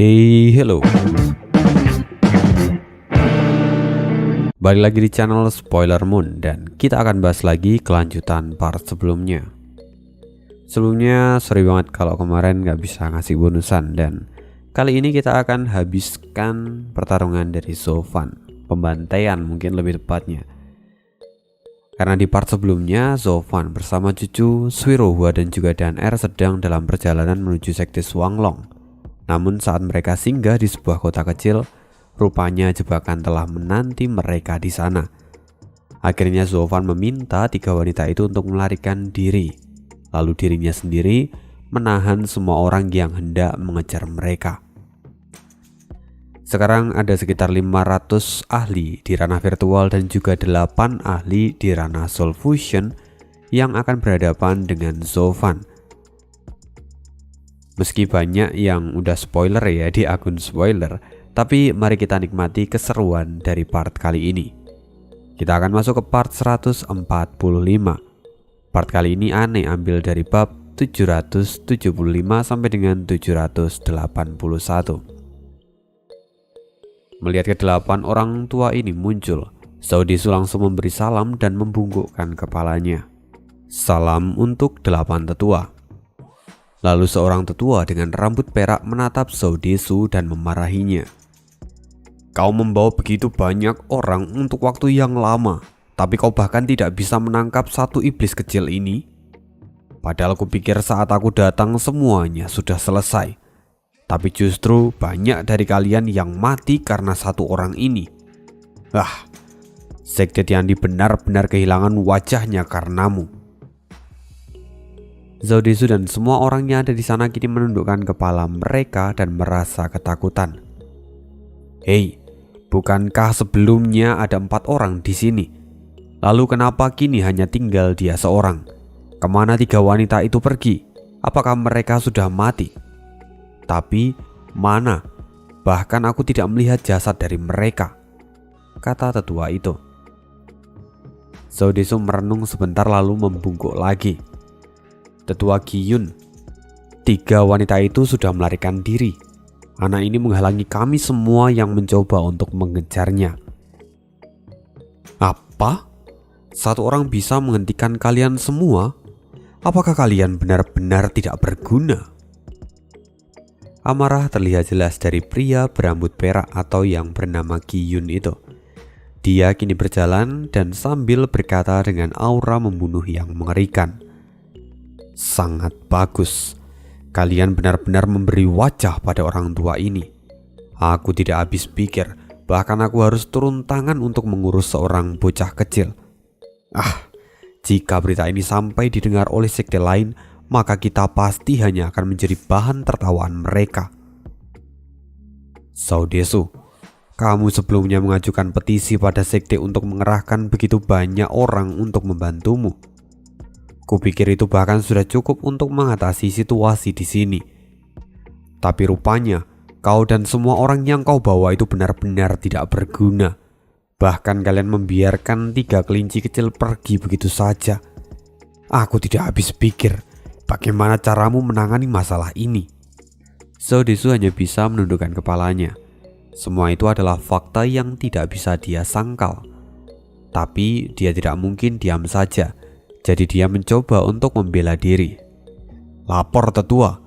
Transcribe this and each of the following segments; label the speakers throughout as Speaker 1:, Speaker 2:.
Speaker 1: Hey, hello. Balik lagi di channel Spoiler Moon dan kita akan bahas lagi kelanjutan part sebelumnya. Sebelumnya sorry banget kalau kemarin gak bisa ngasih bonusan, dan kali ini kita akan habiskan pertarungan dari Zofan, pembantaian mungkin lebih tepatnya. Karena di part sebelumnya Zofan bersama cucu Swirohua dan juga Dan'er sedang dalam perjalanan menuju sekte Swanglong. Namun saat mereka singgah di sebuah kota kecil, rupanya jebakan telah menanti mereka di sana. Akhirnya Zofan meminta tiga wanita itu untuk melarikan diri. Lalu dirinya sendiri menahan semua orang yang hendak mengejar mereka. Sekarang ada sekitar 500 ahli di ranah virtual dan juga 8 ahli di ranah Soul Fusion yang akan berhadapan dengan Zofan. Meski banyak yang udah spoiler ya di akun spoiler, tapi mari kita nikmati keseruan dari part kali ini. Kita akan masuk ke part 145. Part kali ini aneh, ambil dari bab 775 sampai dengan 781. Melihat ke-8 orang tua ini muncul, Zhao Desu langsung memberi salam dan membungkukkan kepalanya. Salam untuk 8 tetua. Lalu seorang tetua dengan rambut perak menatap Zhao Desu dan memarahinya. Kau membawa begitu banyak orang untuk waktu yang lama, tapi kau bahkan tidak bisa menangkap satu iblis kecil ini. Padahal kupikir saat aku datang semuanya sudah selesai. Tapi justru banyak dari kalian yang mati karena satu orang ini. Sekte Tiandi benar-benar kehilangan wajahnya karenamu. Zhao Desu dan semua orang yang ada di sana kini menundukkan kepala mereka dan merasa ketakutan. Hei, bukankah sebelumnya ada 4 orang di sini? Lalu kenapa kini hanya tinggal dia seorang? Kemana 3 wanita itu pergi? Apakah mereka sudah mati? Tapi mana? Bahkan aku tidak melihat jasad dari mereka, kata tetua itu. Zhao Desu merenung sebentar lalu membungkuk lagi. Tetua Qiyun, 3 wanita itu sudah melarikan diri. Anak ini menghalangi kami semua yang mencoba untuk mengejarnya. Apa? Satu orang bisa menghentikan kalian semua? Apakah kalian benar-benar tidak berguna? Amarah terlihat jelas dari pria berambut perak atau yang bernama Qiyun itu. Dia kini berjalan dan sambil berkata dengan aura membunuh yang mengerikan. Sangat bagus. Kalian benar-benar memberi wajah pada orang tua ini. Aku tidak habis pikir, bahkan aku harus turun tangan untuk mengurus seorang bocah kecil. Jika berita ini sampai didengar oleh sekte lain, maka kita pasti hanya akan menjadi bahan tertawaan mereka. Zhao Desu, kamu sebelumnya mengajukan petisi pada sekte untuk mengerahkan begitu banyak orang untuk membantumu. Kupikir itu bahkan sudah cukup untuk mengatasi situasi di sini. Tapi rupanya kau dan semua orang yang kau bawa itu benar-benar tidak berguna. Bahkan kalian membiarkan 3 kelinci kecil pergi begitu saja. Aku tidak habis pikir bagaimana caramu menangani masalah ini. Zhao Desu hanya bisa menundukkan kepalanya. Semua itu adalah fakta yang tidak bisa dia sangkal. Tapi dia tidak mungkin diam saja. Jadi dia mencoba untuk membela diri. Lapor tetua,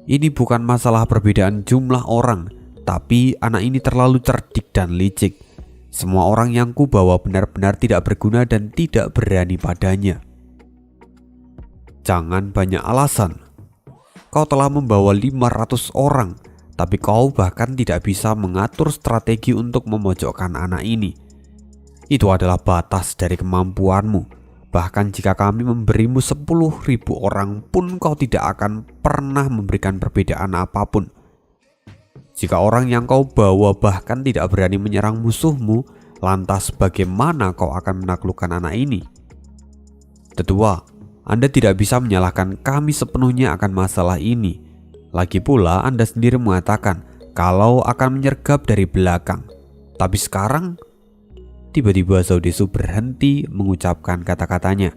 Speaker 1: ini bukan masalah perbedaan jumlah orang, tapi anak ini terlalu cerdik dan licik. Semua orang yang kubawa benar-benar tidak berguna dan tidak berani padanya. Jangan banyak alasan. Kau telah membawa 500 orang, tapi kau bahkan tidak bisa mengatur strategi untuk memojokkan anak ini. Itu adalah batas dari kemampuanmu. Bahkan jika kami memberimu 10.000 orang pun kau tidak akan pernah memberikan perbedaan apapun. Jika orang yang kau bawa bahkan tidak berani menyerang musuhmu, lantas bagaimana kau akan menaklukkan anak ini? Tetua, Anda tidak bisa menyalahkan kami sepenuhnya akan masalah ini. Lagi pula Anda sendiri mengatakan kalau akan menyergap dari belakang. Tapi sekarang tiba-tiba Zhao Desu berhenti mengucapkan kata-katanya.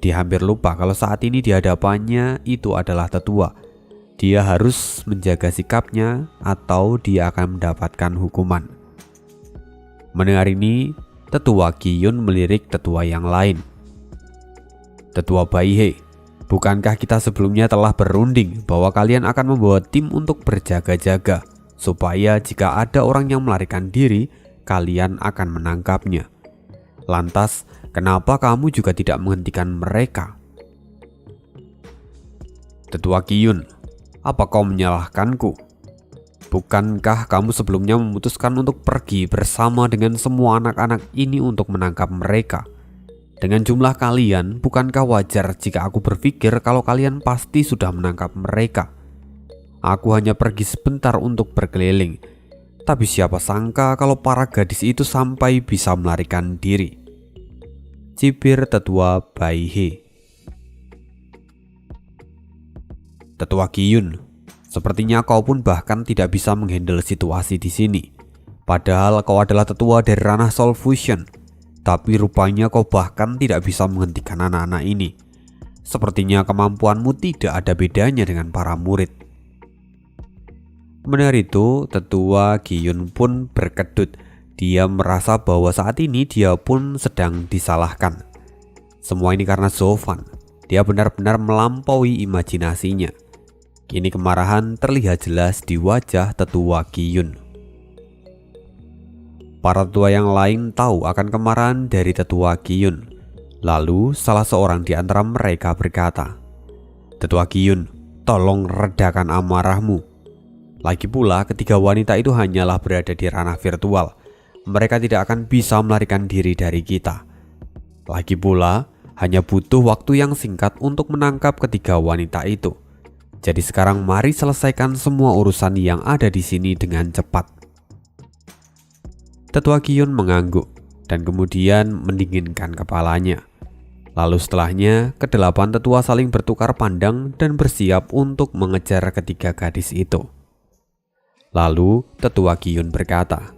Speaker 1: Dia hampir lupa kalau saat ini di hadapannya itu adalah tetua. Dia harus menjaga sikapnya atau dia akan mendapatkan hukuman. Mendengar ini, tetua Qiyun melirik tetua yang lain. Tetua Baihe, bukankah kita sebelumnya telah berunding bahwa kalian akan membawa tim untuk berjaga-jaga, supaya jika ada orang yang melarikan diri, kalian akan menangkapnya. Lantas, kenapa kamu juga tidak menghentikan mereka? Tetua Qiyun, apa kau menyalahkanku? Bukankah kamu sebelumnya memutuskan untuk pergi bersama dengan semua anak-anak ini untuk menangkap mereka? Dengan jumlah kalian, bukankah wajar jika aku berpikir kalau kalian pasti sudah menangkap mereka? Aku hanya pergi sebentar untuk berkeliling, tapi siapa sangka kalau para gadis itu sampai bisa melarikan diri. Cibir tetua Baihe. Tetua Qiyun, sepertinya kau pun bahkan tidak bisa menghandle situasi di sini. Padahal kau adalah tetua dari ranah Soul Fusion, tapi rupanya kau bahkan tidak bisa menghentikan anak-anak ini. Sepertinya kemampuanmu tidak ada bedanya dengan para murid. Mendengar itu, tetua Qiyun pun berkedut. Dia merasa bahwa saat ini dia pun sedang disalahkan. Semua ini karena Zofan. Dia benar-benar melampaui imajinasinya. Kini kemarahan terlihat jelas di wajah tetua Qiyun. Para tetua yang lain tahu akan kemarahan dari tetua Qiyun. Lalu salah seorang di antara mereka berkata, "Tetua Qiyun, tolong redakan amarahmu. Lagi pula ketiga wanita itu hanyalah berada di ranah virtual. Mereka tidak akan bisa melarikan diri dari kita. Lagi pula hanya butuh waktu yang singkat untuk menangkap ketiga wanita itu. Jadi sekarang mari selesaikan semua urusan yang ada di sini dengan cepat." Tetua Qiyun mengangguk dan kemudian mendinginkan kepalanya. Lalu setelahnya, kedelapan tetua saling bertukar pandang dan bersiap untuk mengejar ketiga gadis itu. Lalu tetua Qiyun berkata,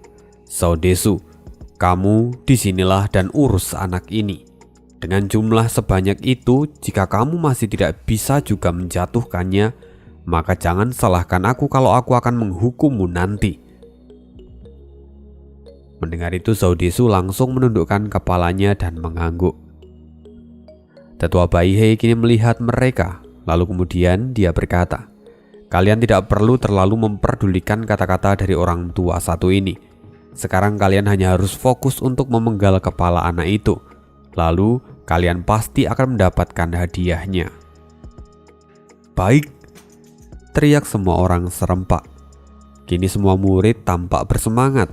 Speaker 1: "Saudesu, kamu disinilah dan urus anak ini. Dengan jumlah sebanyak itu, jika kamu masih tidak bisa juga menjatuhkannya, maka jangan salahkan aku kalau aku akan menghukummu nanti." Mendengar itu, Saudesu langsung menundukkan kepalanya dan mengangguk. Tetua Baihe kini melihat mereka, lalu kemudian dia berkata, "Kalian tidak perlu terlalu memperdulikan kata-kata dari orang tua satu ini. Sekarang kalian hanya harus fokus untuk memenggal kepala anak itu. Lalu kalian pasti akan mendapatkan hadiahnya." "Baik!" teriak semua orang serempak. Kini semua murid tampak bersemangat.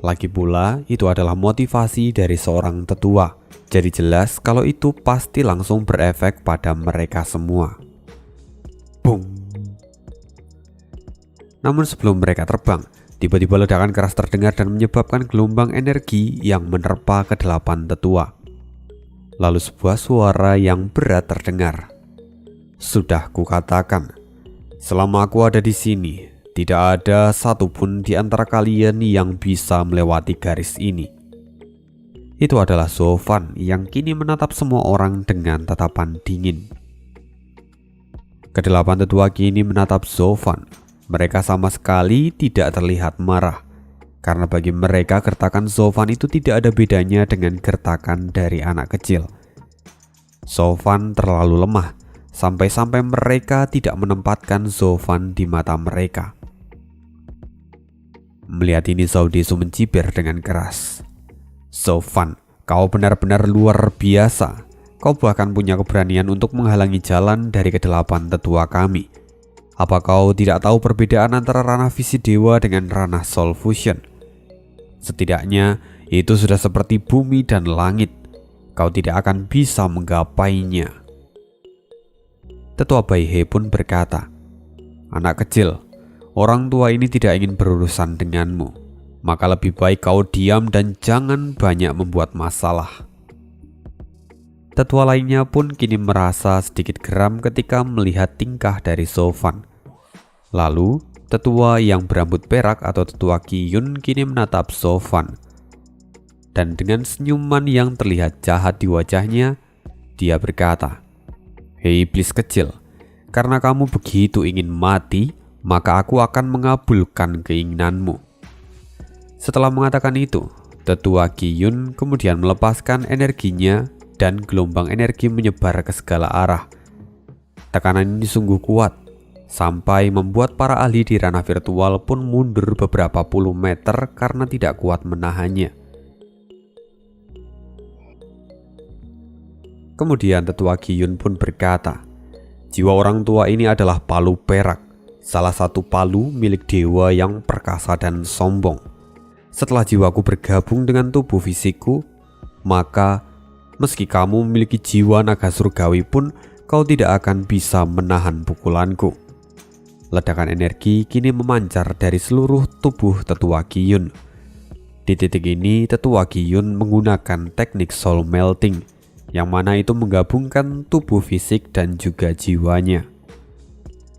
Speaker 1: Lagi pula itu adalah motivasi dari seorang tetua. Jadi jelas kalau itu pasti langsung berefek pada mereka semua. Boom! Namun sebelum mereka terbang, tiba-tiba ledakan keras terdengar dan menyebabkan gelombang energi yang menerpa ke-8 tetua. Lalu sebuah suara yang berat terdengar. "Sudah kukatakan, selama aku ada di sini, tidak ada satupun di antara kalian yang bisa melewati garis ini." Itu adalah Zofan yang kini menatap semua orang dengan tatapan dingin. Ke-8 tetua kini menatap Zofan. Mereka sama sekali tidak terlihat marah, karena bagi mereka gertakan Zofan itu tidak ada bedanya dengan gertakan dari anak kecil. Zofan terlalu lemah, sampai-sampai mereka tidak menempatkan Zofan di mata mereka. Melihat ini, Saudesu mencibir dengan keras. "Zofan, kau benar-benar luar biasa. Kau bahkan punya keberanian untuk menghalangi jalan dari ke-8 tetua kami. Apa kau tidak tahu perbedaan antara ranah visi dewa dengan ranah Soul Fusion? Setidaknya itu sudah seperti bumi dan langit. Kau tidak akan bisa menggapainya." Tetua Baihe pun berkata, "Anak kecil, orang tua ini tidak ingin berurusan denganmu. Maka lebih baik kau diam dan jangan banyak membuat masalah." Tetua lainnya pun kini merasa sedikit geram ketika melihat tingkah dari Zofan. Lalu, tetua yang berambut perak atau tetua Qiyun kini menatap Zofan. Dan dengan senyuman yang terlihat jahat di wajahnya, dia berkata, "Hei iblis kecil, Karena kamu begitu ingin mati, maka aku akan mengabulkan keinginanmu." Setelah mengatakan itu, tetua Qiyun kemudian melepaskan energinya dan gelombang energi menyebar ke segala arah. Tekanan ini sungguh kuat, sampai membuat para ahli di ranah virtual pun mundur beberapa puluh meter karena tidak kuat menahannya. Kemudian tetua Qiyun pun berkata, "Jiwa orang tua ini adalah palu perak, salah satu palu milik dewa yang perkasa dan sombong. Setelah jiwaku bergabung dengan tubuh fisikku, maka meski kamu memiliki jiwa naga surgawi pun, kau tidak akan bisa menahan pukulanku." Ledakan energi kini memancar dari seluruh tubuh tetua Qiyun. Di titik ini, tetua Qiyun menggunakan teknik soul melting, yang mana itu menggabungkan tubuh fisik dan juga jiwanya.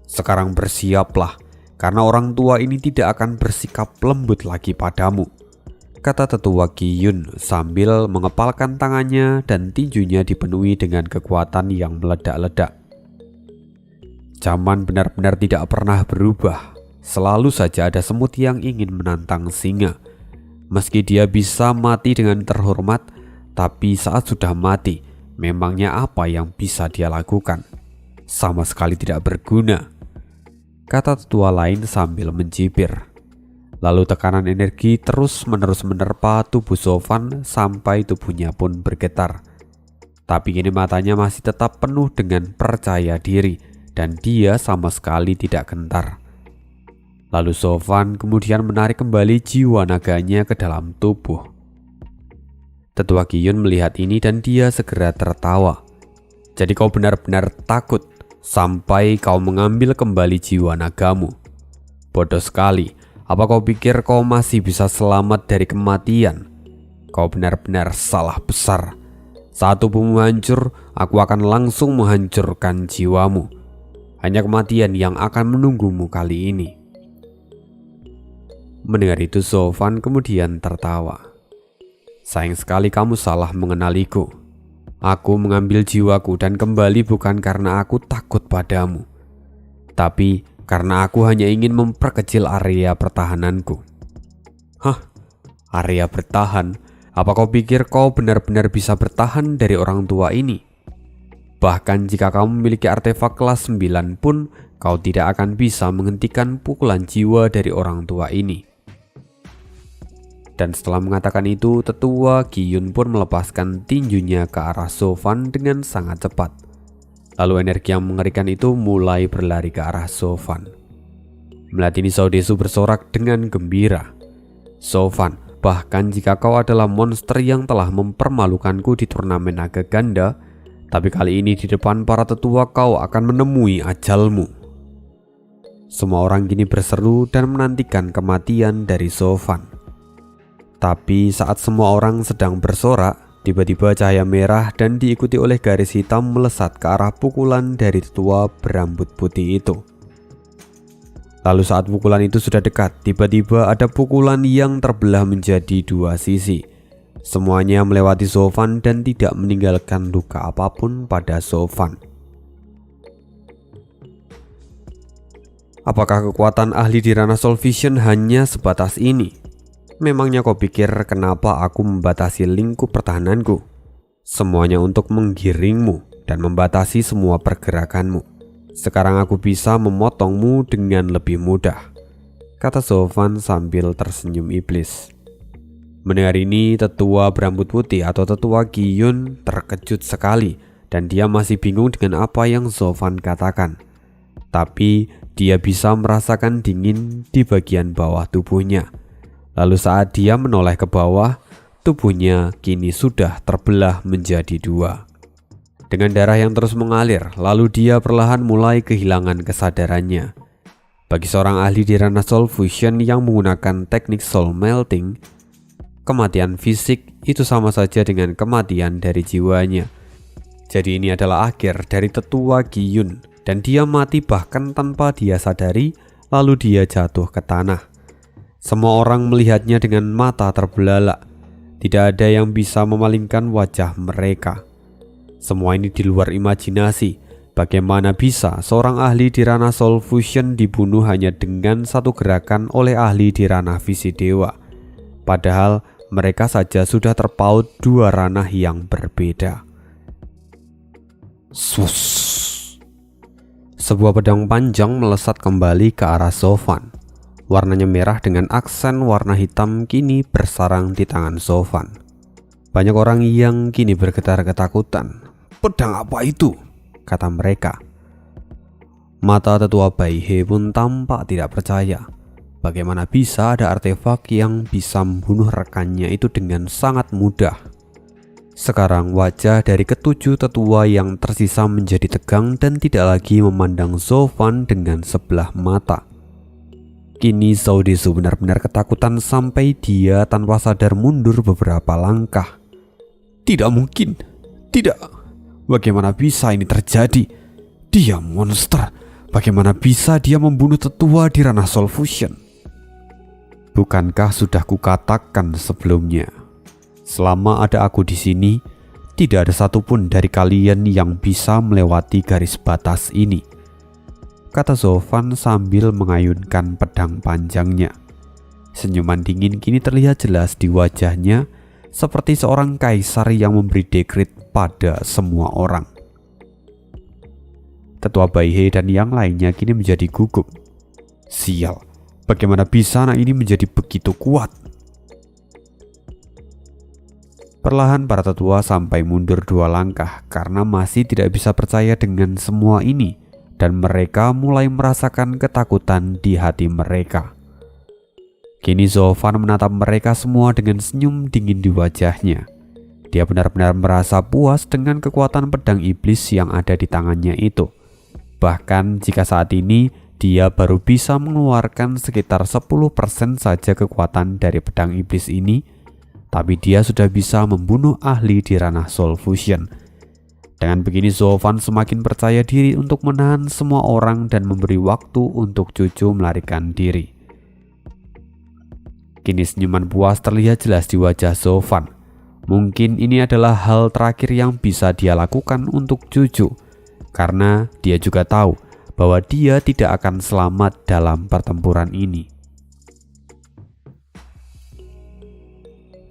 Speaker 1: "Sekarang bersiaplah, karena orang tua ini tidak akan bersikap lembut lagi padamu," kata tetua Qiyun sambil mengepalkan tangannya dan tinjunya dipenuhi dengan kekuatan yang meledak-ledak. Zaman benar-benar tidak pernah berubah. Selalu saja ada semut yang ingin menantang singa. Meski dia bisa mati dengan terhormat, tapi saat sudah mati, memangnya apa yang bisa dia lakukan? Sama sekali tidak berguna, kata tetua lain sambil mencibir. Lalu tekanan energi terus-menerus menerpa tubuh Sofan sampai tubuhnya pun bergetar. Tapi kini matanya masih tetap penuh dengan percaya diri dan dia sama sekali tidak gentar. Lalu Sofan kemudian menarik kembali jiwa naganya ke dalam tubuh. Tetua Qiyun melihat ini dan dia segera tertawa. "Jadi kau benar-benar takut sampai kau mengambil kembali jiwa nagamu? Bodoh sekali, apa kau pikir kau masih bisa selamat dari kematian? Kau benar-benar salah besar. Saat tubuhmu hancur, aku akan langsung menghancurkan jiwamu. Hanya kematian yang akan menunggumu kali ini." Mendengar itu Sofan kemudian tertawa. "Sayang sekali kamu salah mengenaliku. Aku mengambil jiwaku dan kembali bukan karena aku takut padamu, tapi karena aku hanya ingin memperkecil area pertahananku." "Hah? Area bertahan? Apa kau pikir kau benar-benar bisa bertahan dari orang tua ini? Bahkan jika kamu memiliki artefak kelas 9 pun, kau tidak akan bisa menghentikan pukulan jiwa dari orang tua ini." Dan setelah mengatakan itu, tetua Qiyun pun melepaskan tinjunya ke arah Sofan dengan sangat cepat. Lalu energi yang mengerikan itu mulai berlari ke arah Sofan. Melihat ini Saudesu bersorak dengan gembira. "Sofan, bahkan jika kau adalah monster yang telah mempermalukanku di turnamen naga ganda, tapi kali ini di depan para tetua kau akan menemui ajalmu." Semua orang kini berseru dan menantikan kematian dari Sofan. Tapi saat semua orang sedang bersorak, tiba-tiba cahaya merah dan diikuti oleh garis hitam melesat ke arah pukulan dari tetua berambut putih itu. Lalu saat pukulan itu sudah dekat, tiba-tiba ada pukulan yang terbelah menjadi dua sisi. Semuanya melewati Sofan dan tidak meninggalkan luka apapun pada Sofan. Apakah kekuatan ahli di ranah Soul Vision hanya sebatas ini? Memangnya kau pikir kenapa aku membatasi lingkup pertahananku? Semuanya untuk menggiringmu dan membatasi semua pergerakanmu. Sekarang aku bisa memotongmu dengan lebih mudah, kata Sofan sambil tersenyum iblis. Mendengar ini, tetua berambut putih atau tetua Qiyun terkejut sekali dan dia masih bingung dengan apa yang Sofan katakan. Tapi dia bisa merasakan dingin di bagian bawah tubuhnya. Lalu saat dia menoleh ke bawah, tubuhnya kini sudah terbelah menjadi dua. Dengan darah yang terus mengalir, lalu dia perlahan mulai kehilangan kesadarannya. Bagi seorang ahli di ranah Soul Fusion yang menggunakan teknik Soul Melting, kematian fisik itu sama saja dengan kematian dari jiwanya. Jadi ini adalah akhir dari tetua Qiyun dan dia mati bahkan tanpa dia sadari, lalu dia jatuh ke tanah. Semua orang melihatnya dengan mata terbelalak. Tidak ada yang bisa memalingkan wajah mereka. Semua ini di luar imajinasi, Bagaimana bisa seorang ahli di ranah Soul Fusion dibunuh hanya dengan satu gerakan oleh ahli di ranah visi dewa? Padahal mereka saja sudah terpaut dua ranah yang berbeda. Sus. Sebuah pedang panjang melesat kembali ke arah Zovan. Warnanya merah dengan aksen warna hitam kini bersarang di tangan Zovan. Banyak orang yang kini bergetar ketakutan. "Pedang apa itu?" kata mereka. Mata tetua Baihe pun tampak tidak percaya. Bagaimana bisa ada artefak yang bisa membunuh rekannya itu dengan sangat mudah? Sekarang wajah dari ketujuh tetua yang tersisa menjadi tegang dan tidak lagi memandang Zovan dengan sebelah mata. Kini Zhao Dezu benar-benar ketakutan sampai dia tanpa sadar mundur beberapa langkah. Tidak mungkin, tidak. Bagaimana bisa ini terjadi? Dia monster. Bagaimana bisa dia membunuh tetua di ranah Soul Fusion? Bukankah sudah kukatakan sebelumnya, selama ada aku di sini, tidak ada satupun dari kalian yang bisa melewati garis batas ini, kata Zovan sambil mengayunkan pedang panjangnya. Senyuman dingin kini terlihat jelas di wajahnya, seperti seorang kaisar yang memberi dekret pada semua orang. Tetua Baihe dan yang lainnya kini menjadi gugup. Sial, bagaimana bisa anak ini menjadi begitu kuat? Perlahan para tetua sampai mundur 2 langkah karena masih tidak bisa percaya dengan semua ini, dan mereka mulai merasakan ketakutan di hati mereka. Kini Zovan menatap mereka semua dengan senyum dingin di wajahnya. Dia benar-benar merasa puas dengan kekuatan pedang iblis yang ada di tangannya itu. Bahkan jika saat ini dia baru bisa mengeluarkan sekitar 10% saja kekuatan dari pedang iblis ini, tapi dia sudah bisa membunuh ahli di ranah Soul Fusion. Dengan begini Zovan semakin percaya diri untuk menahan semua orang dan memberi waktu untuk cucu melarikan diri. Kini senyuman puas terlihat jelas di wajah Zovan. Mungkin ini adalah hal terakhir yang bisa dia lakukan untuk cucu, karena dia juga tahu bahwa dia tidak akan selamat dalam pertempuran ini.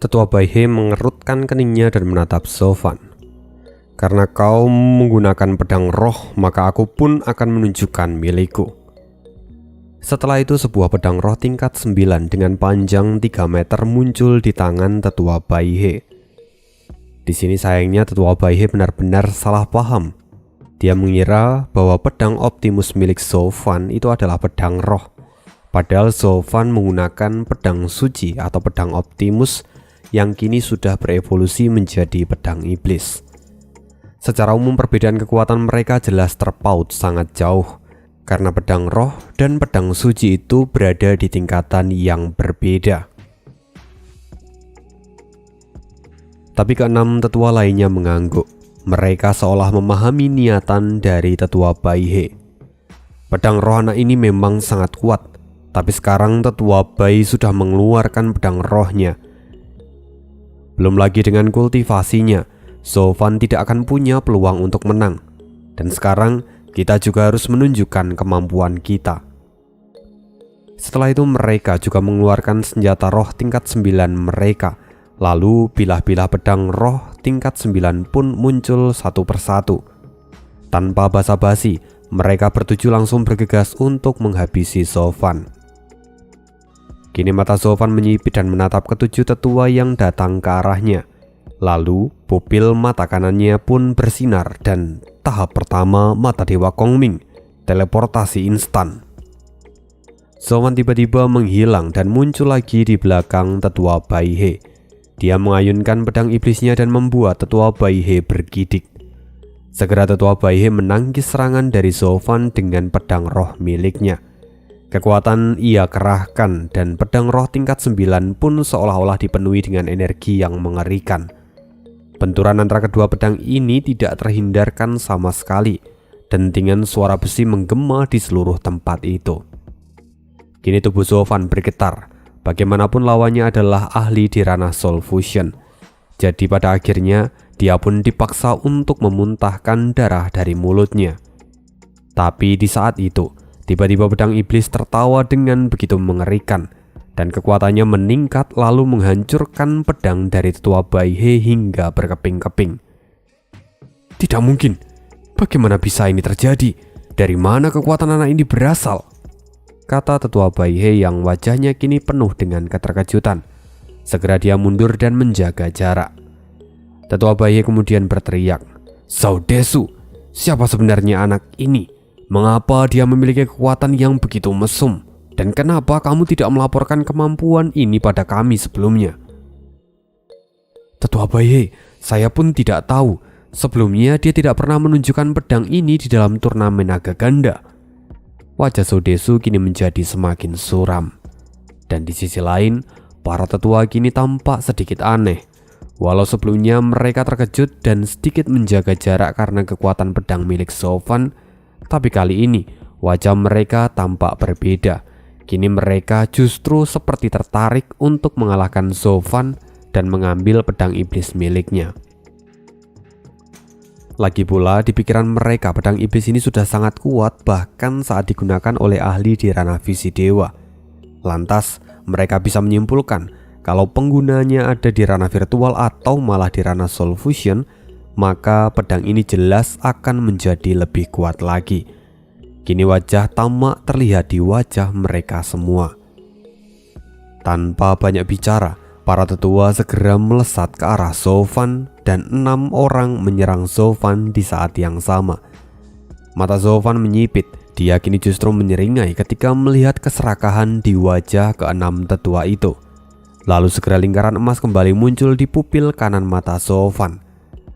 Speaker 1: Tetua Baihe mengerutkan keningnya dan menatap Zovan. Karena kau menggunakan pedang roh, maka aku pun akan menunjukkan milikku. Setelah itu sebuah pedang roh tingkat 9 dengan panjang 3 meter muncul di tangan Tetua Baihe. Di sini sayangnya Tetua Baihe benar-benar salah paham. Dia mengira bahwa pedang Optimus milik Zovan itu adalah pedang roh. Padahal Zovan menggunakan pedang suci atau pedang Optimus yang kini sudah berevolusi menjadi pedang iblis. Secara umum perbedaan kekuatan mereka jelas terpaut sangat jauh, karena pedang roh dan pedang suci itu berada di tingkatan yang berbeda. Tapi keenam tetua lainnya mengangguk. Mereka seolah memahami niatan dari Tetua Baihe. Pedang roh anak ini memang sangat kuat, tapi sekarang Tetua Bai sudah mengeluarkan pedang rohnya. Belum lagi dengan kultivasinya, Zovan tidak akan punya peluang untuk menang. Dan sekarang kita juga harus menunjukkan kemampuan kita. Setelah itu mereka juga mengeluarkan senjata roh tingkat 9 mereka. Lalu bilah-bilah pedang roh tingkat 9 pun muncul satu persatu. Tanpa basa-basi, mereka bertuju langsung bergegas untuk menghabisi Zovan. Kini mata Zovan menyipit dan menatap ketujuh tetua yang datang ke arahnya. Lalu pupil mata kanannya pun bersinar dan tahap pertama mata Dewa Kongming, teleportasi instan. Zovan tiba-tiba menghilang dan muncul lagi di belakang Tetua Baihe. Dia mengayunkan pedang iblisnya dan membuat Tetua Baihe bergidik. Segera Tetua Baihe menangkis serangan dari Zovan dengan pedang roh miliknya. Kekuatan ia kerahkan dan pedang roh tingkat 9 pun seolah-olah dipenuhi dengan energi yang mengerikan. Benturan antara kedua pedang ini tidak terhindarkan sama sekali. Dentingan suara besi menggema di seluruh tempat itu. Kini tubuh Zovan bergetar. Bagaimanapun lawannya adalah ahli di ranah Soul Fusion. Jadi pada akhirnya dia pun dipaksa untuk memuntahkan darah dari mulutnya. Tapi di saat itu, tiba-tiba pedang iblis tertawa dengan begitu mengerikan, dan kekuatannya meningkat lalu menghancurkan pedang dari tetua Baihe hingga berkeping-keping. Tidak mungkin, bagaimana bisa ini terjadi? Dari mana kekuatan anak ini berasal? Kata tetua Baihe yang wajahnya kini penuh dengan keterkejutan. Segera dia mundur dan menjaga jarak. Tetua Baihe kemudian berteriak, "Zhao Desu, siapa sebenarnya anak ini? Mengapa dia memiliki kekuatan yang begitu mesum? Dan kenapa kamu tidak melaporkan kemampuan ini pada kami sebelumnya?" "Tetua Baihe, saya pun tidak tahu. Sebelumnya dia tidak pernah menunjukkan pedang ini di dalam turnamen naga ganda." Wajah Zhao Desu kini menjadi semakin suram. Dan di sisi lain, para tetua kini tampak sedikit aneh. Walau sebelumnya mereka terkejut dan sedikit menjaga jarak karena kekuatan pedang milik Zhao Fan, tapi kali ini wajah mereka tampak berbeda. Kini mereka justru seperti tertarik untuk mengalahkan Zhao Fan dan mengambil pedang iblis miliknya. Lagi pula di pikiran mereka pedang iblis ini sudah sangat kuat bahkan saat digunakan oleh ahli di ranah visi dewa. Lantas mereka bisa menyimpulkan kalau penggunanya ada di ranah virtual atau malah di ranah soul fusion, maka pedang ini jelas akan menjadi lebih kuat lagi. Kini wajah tamak terlihat di wajah mereka semua. Tanpa banyak bicara, para tetua segera melesat ke arah Zhao Fan dan 6 orang menyerang Zhao Fan di saat yang sama. Mata Zhao Fan menyipit, dia kini justru menyeringai ketika melihat keserakahan di wajah ke-6 tetua itu. Lalu segera lingkaran emas kembali muncul di pupil kanan mata Zhao Fan.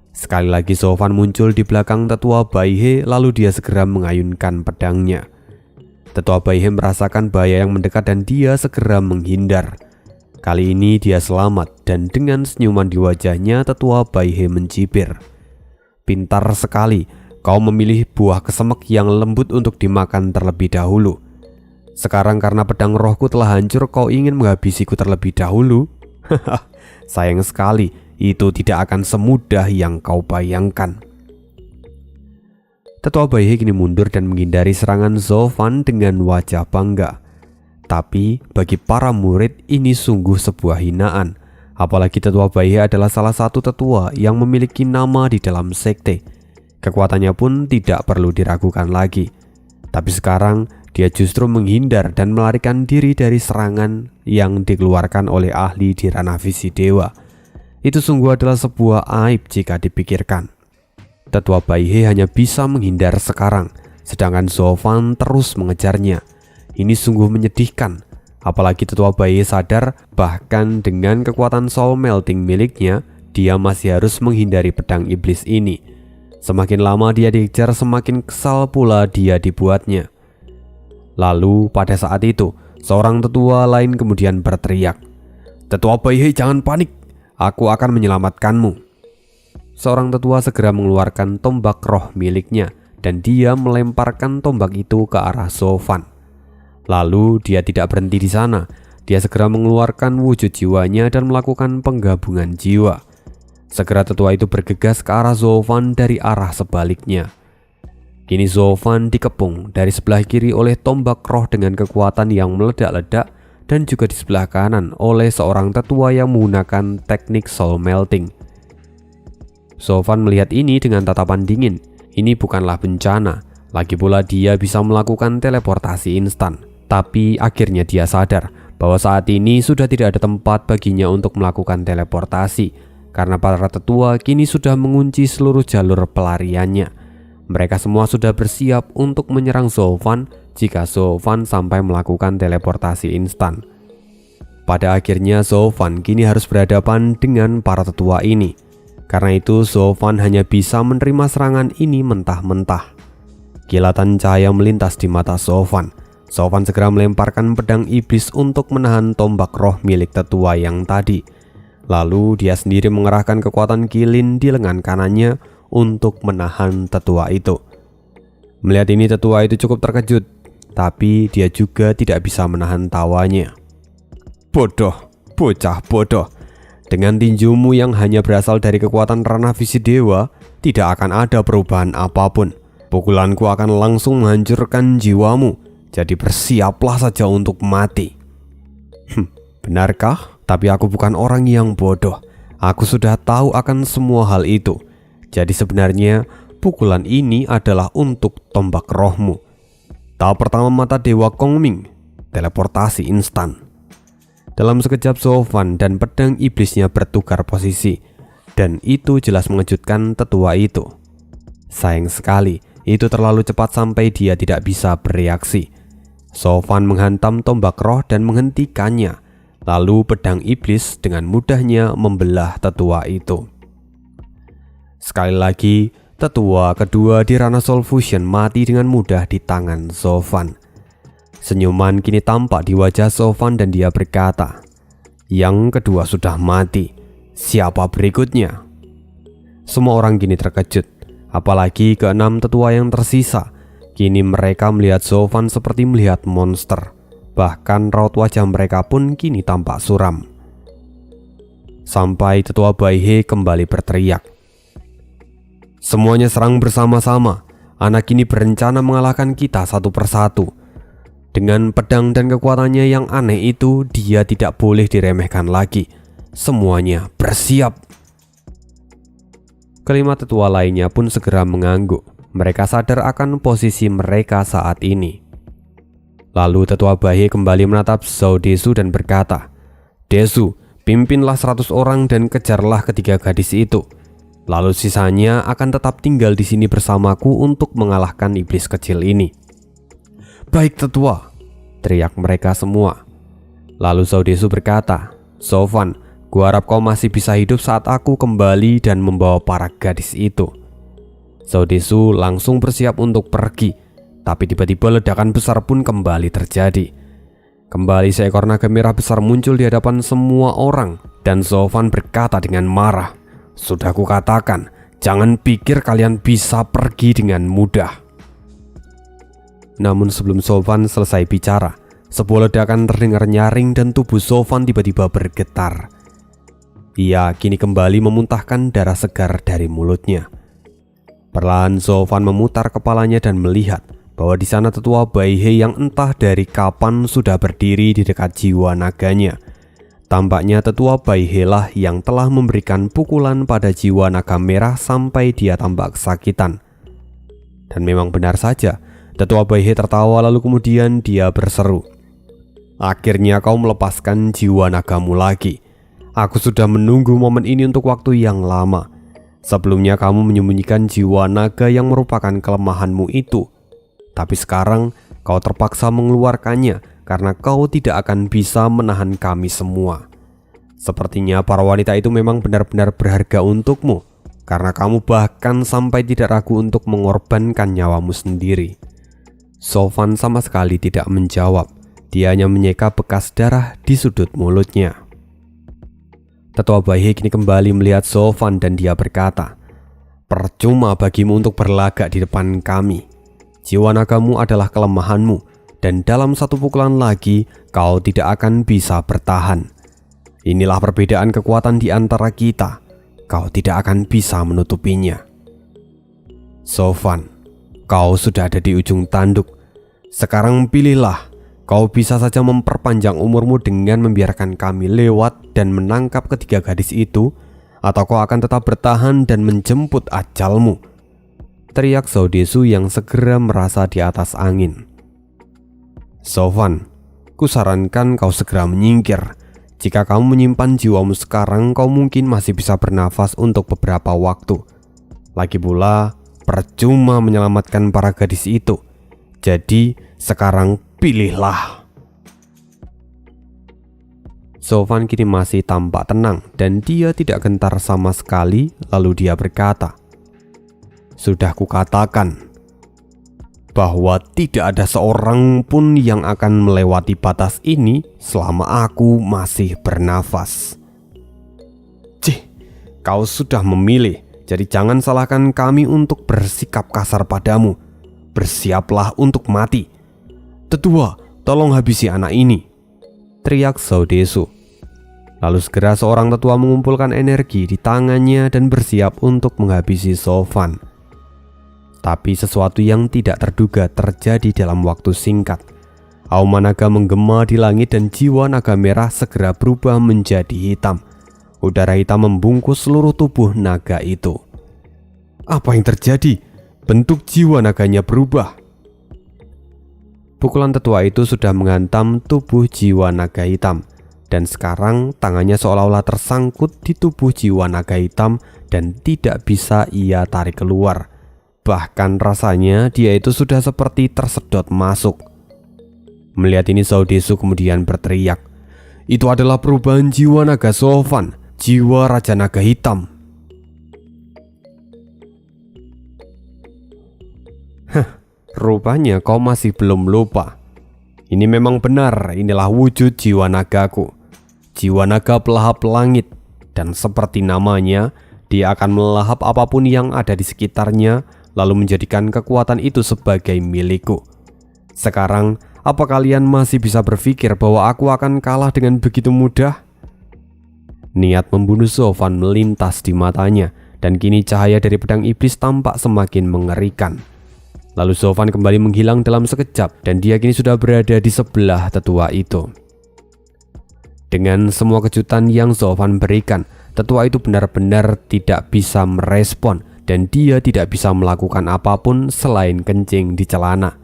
Speaker 1: Sekali lagi Zhao Fan muncul di belakang tetua Baihe, lalu dia segera mengayunkan pedangnya. Tetua Baihe merasakan bahaya yang mendekat dan dia segera menghindar. Kali ini dia selamat dan dengan senyuman di wajahnya tetua Baihe mencibir. "Pintar sekali, kau memilih buah kesemek yang lembut untuk dimakan terlebih dahulu. Sekarang karena pedang rohku telah hancur, kau ingin menghabisiku terlebih dahulu? Sayang sekali, itu tidak akan semudah yang kau bayangkan." Tetua Baihe kini mundur dan menghindari serangan Zhao Fan dengan wajah bangga. Tapi bagi para murid ini sungguh sebuah hinaan. Apalagi tetua Baihe adalah salah satu tetua yang memiliki nama di dalam sekte. Kekuatannya pun tidak perlu diragukan lagi. Tapi sekarang dia justru menghindar dan melarikan diri dari serangan yang dikeluarkan oleh ahli di ranah visi dewa. Itu sungguh adalah sebuah aib jika dipikirkan. Tetua Baihe hanya bisa menghindar sekarang, sedangkan Zhao Fan terus mengejarnya. Ini sungguh menyedihkan, apalagi tetua Baihe sadar bahkan dengan kekuatan soul melting miliknya, dia masih harus menghindari pedang iblis ini. Semakin lama dia dikejar, semakin kesal pula dia dibuatnya. Lalu pada saat itu, seorang tetua lain kemudian berteriak, "Tetua Baihe, jangan panik, aku akan menyelamatkanmu." Seorang tetua segera mengeluarkan tombak roh miliknya dan dia melemparkan tombak itu ke arah Zhao Fan. Lalu dia tidak berhenti di sana, dia segera mengeluarkan wujud jiwanya dan melakukan penggabungan jiwa. Segera tetua itu bergegas ke arah Zhao Fan dari arah sebaliknya. Kini Zhao Fan dikepung dari sebelah kiri oleh tombak roh dengan kekuatan yang meledak-ledak dan juga di sebelah kanan oleh seorang tetua yang menggunakan teknik soul melting. Zhao Fan melihat ini dengan tatapan dingin. Ini bukanlah bencana, lagi pula dia bisa melakukan teleportasi instan. Tapi akhirnya dia sadar bahwa saat ini sudah tidak ada tempat baginya untuk melakukan teleportasi, karena para tetua kini sudah mengunci seluruh jalur pelariannya. Mereka semua sudah bersiap untuk menyerang Zhao Fan jika Zhao Fan sampai melakukan teleportasi instan. Pada akhirnya Zhao Fan kini harus berhadapan dengan para tetua ini. Karena itu Zhao Fan hanya bisa menerima serangan ini mentah-mentah. Kilatan cahaya melintas di mata Zhao Fan. Zhao Fan segera melemparkan pedang iblis untuk menahan tombak roh milik tetua yang tadi. Lalu dia sendiri mengerahkan kekuatan kilin di lengan kanannya untuk menahan tetua itu. Melihat ini tetua itu cukup terkejut, tapi dia juga tidak bisa menahan tawanya. "Bodoh, bocah bodoh. Dengan tinjumu yang hanya berasal dari kekuatan ranah visi dewa, tidak akan ada perubahan apapun. Pukulanku akan langsung menghancurkan jiwamu, jadi bersiaplah saja untuk mati. Benarkah? Tapi aku bukan orang yang bodoh. Aku sudah tahu akan semua hal itu. Jadi sebenarnya pukulan ini adalah untuk tombak rohmu. Tahap pertama mata Dewa Kongming, teleportasi instan. Dalam sekejap Zhou Fan dan pedang iblisnya bertukar posisi, dan itu jelas mengejutkan tetua itu. Sayang sekali, itu terlalu cepat sampai dia tidak bisa bereaksi. Zhou Fan menghantam tombak roh dan menghentikannya. Lalu pedang iblis dengan mudahnya membelah tetua itu. Sekali lagi, tetua kedua di ranah Soul Fusion mati dengan mudah di tangan Zhou Fan. Senyuman kini tampak di wajah Zhou Fan dan dia berkata, "Yang kedua sudah mati. Siapa berikutnya?" Semua orang kini terkejut, apalagi keenam tetua yang tersisa. Kini mereka melihat Zhou Fan seperti melihat monster. Bahkan raut wajah mereka pun kini tampak suram. Sampai tetua Bai He kembali berteriak, "Semuanya serang bersama-sama. Anak ini berencana mengalahkan kita satu persatu. Dengan pedang dan kekuatannya yang aneh itu, dia tidak boleh diremehkan lagi. Semuanya bersiap." Kelima tetua lainnya pun segera mengangguk. Mereka sadar akan posisi mereka saat ini. Lalu tetua Bai He kembali menatap Zhao Desu dan berkata, "Desu, pimpinlah 100 orang dan kejarlah ketiga gadis itu. Lalu sisanya akan tetap tinggal di sini bersamaku untuk mengalahkan iblis kecil ini." "Baik tetua," teriak mereka semua. Lalu Zhao Desu berkata, "Zhou Fan, gua harap kau masih bisa hidup saat aku kembali dan membawa para gadis itu." Zhao Desu langsung bersiap untuk pergi. Tapi tiba-tiba ledakan besar pun kembali terjadi. Kembali seekor naga merah besar muncul di hadapan semua orang. Dan Zhou Fan berkata dengan marah, "Sudah kukatakan, jangan pikir kalian bisa pergi dengan mudah." Namun sebelum Zhou Fan selesai bicara, sebuah ledakan terdengar nyaring dan tubuh Zhou Fan tiba-tiba bergetar. Ia kini kembali memuntahkan darah segar dari mulutnya. Perlahan Zhou Fan memutar kepalanya dan melihat bahwa di sana tetua Bai He yang entah dari kapan sudah berdiri di dekat jiwa naganya. Tampaknya tetua Bai He lah yang telah memberikan pukulan pada jiwa naga merah sampai dia tampak kesakitan. Dan memang benar saja, tetua Bai He tertawa lalu kemudian dia berseru, "Akhirnya kau melepaskan jiwa nagamu lagi. Aku sudah menunggu momen ini untuk waktu yang lama. Sebelumnya kamu menyembunyikan jiwa naga yang merupakan kelemahanmu itu. Tapi sekarang kau terpaksa mengeluarkannya karena kau tidak akan bisa menahan kami semua. Sepertinya para wanita itu memang benar-benar berharga untukmu, karena kamu bahkan sampai tidak ragu untuk mengorbankan nyawamu sendiri." Zhou Fan sama sekali tidak menjawab. Dia hanya menyeka bekas darah di sudut mulutnya. Tetua Bai He kini kembali melihat Zhou Fan dan dia berkata, "Percuma bagimu untuk berlagak di depan kami. Jiwa nagamu adalah kelemahanmu, dan dalam satu pukulan lagi kau tidak akan bisa bertahan. Inilah perbedaan kekuatan di antara kita. Kau tidak akan bisa menutupinya." "Zhou Fan, kau sudah ada di ujung tanduk. Sekarang pilihlah. Kau bisa saja memperpanjang umurmu dengan membiarkan kami lewat dan menangkap ketiga gadis itu, atau kau akan tetap bertahan dan menjemput ajalmu," teriak Zhao Desu yang segera merasa di atas angin. "Zhou Fan, kusarankan kau segera menyingkir. Jika kamu menyimpan jiwamu sekarang, kau mungkin masih bisa bernafas untuk beberapa waktu. Lagi pula, percuma menyelamatkan para gadis itu. Jadi, sekarang pilihlah." Zhou Fan kini masih tampak tenang dan dia tidak gentar sama sekali. Lalu dia berkata, "Sudah kukatakan bahwa tidak ada seorang pun yang akan melewati batas ini selama aku masih bernafas." "Cih, kau sudah memilih, jadi jangan salahkan kami untuk bersikap kasar padamu. Bersiaplah untuk mati. Tetua, tolong habisi anak ini," teriak Zhao Desu. Lalu segera seorang tetua mengumpulkan energi di tangannya dan bersiap untuk menghabisi Zhou Fan. Tapi sesuatu yang tidak terduga terjadi dalam waktu singkat. Auman naga menggema di langit dan jiwa naga merah segera berubah menjadi hitam. Udara hitam membungkus seluruh tubuh naga itu. Apa yang terjadi? Bentuk jiwa naganya berubah. Pukulan tetua itu sudah menghantam tubuh jiwa naga hitam. Dan sekarang tangannya seolah-olah tersangkut di tubuh jiwa naga hitam dan tidak bisa ia tarik keluar. Bahkan rasanya dia itu sudah seperti tersedot masuk. Melihat ini Zhao Desu kemudian berteriak, "Itu adalah perubahan jiwa naga Sofan, jiwa Raja Naga Hitam." Rupanya kau masih belum lupa. Ini memang benar, inilah wujud jiwa nagaku. Jiwa naga pelahap langit. Dan seperti namanya, dia akan melahap apapun yang ada di sekitarnya, lalu menjadikan kekuatan itu sebagai milikku. Sekarang, apa kalian masih bisa berpikir bahwa aku akan kalah dengan begitu mudah? Niat membunuh Sofan melintas di matanya, dan kini cahaya dari pedang iblis tampak semakin mengerikan. Lalu Sofan kembali menghilang dalam sekejap, dan dia kini sudah berada di sebelah tetua itu. Dengan semua kejutan yang Sofan berikan, tetua itu benar-benar tidak bisa merespon, dan dia tidak bisa melakukan apapun selain kencing di celana.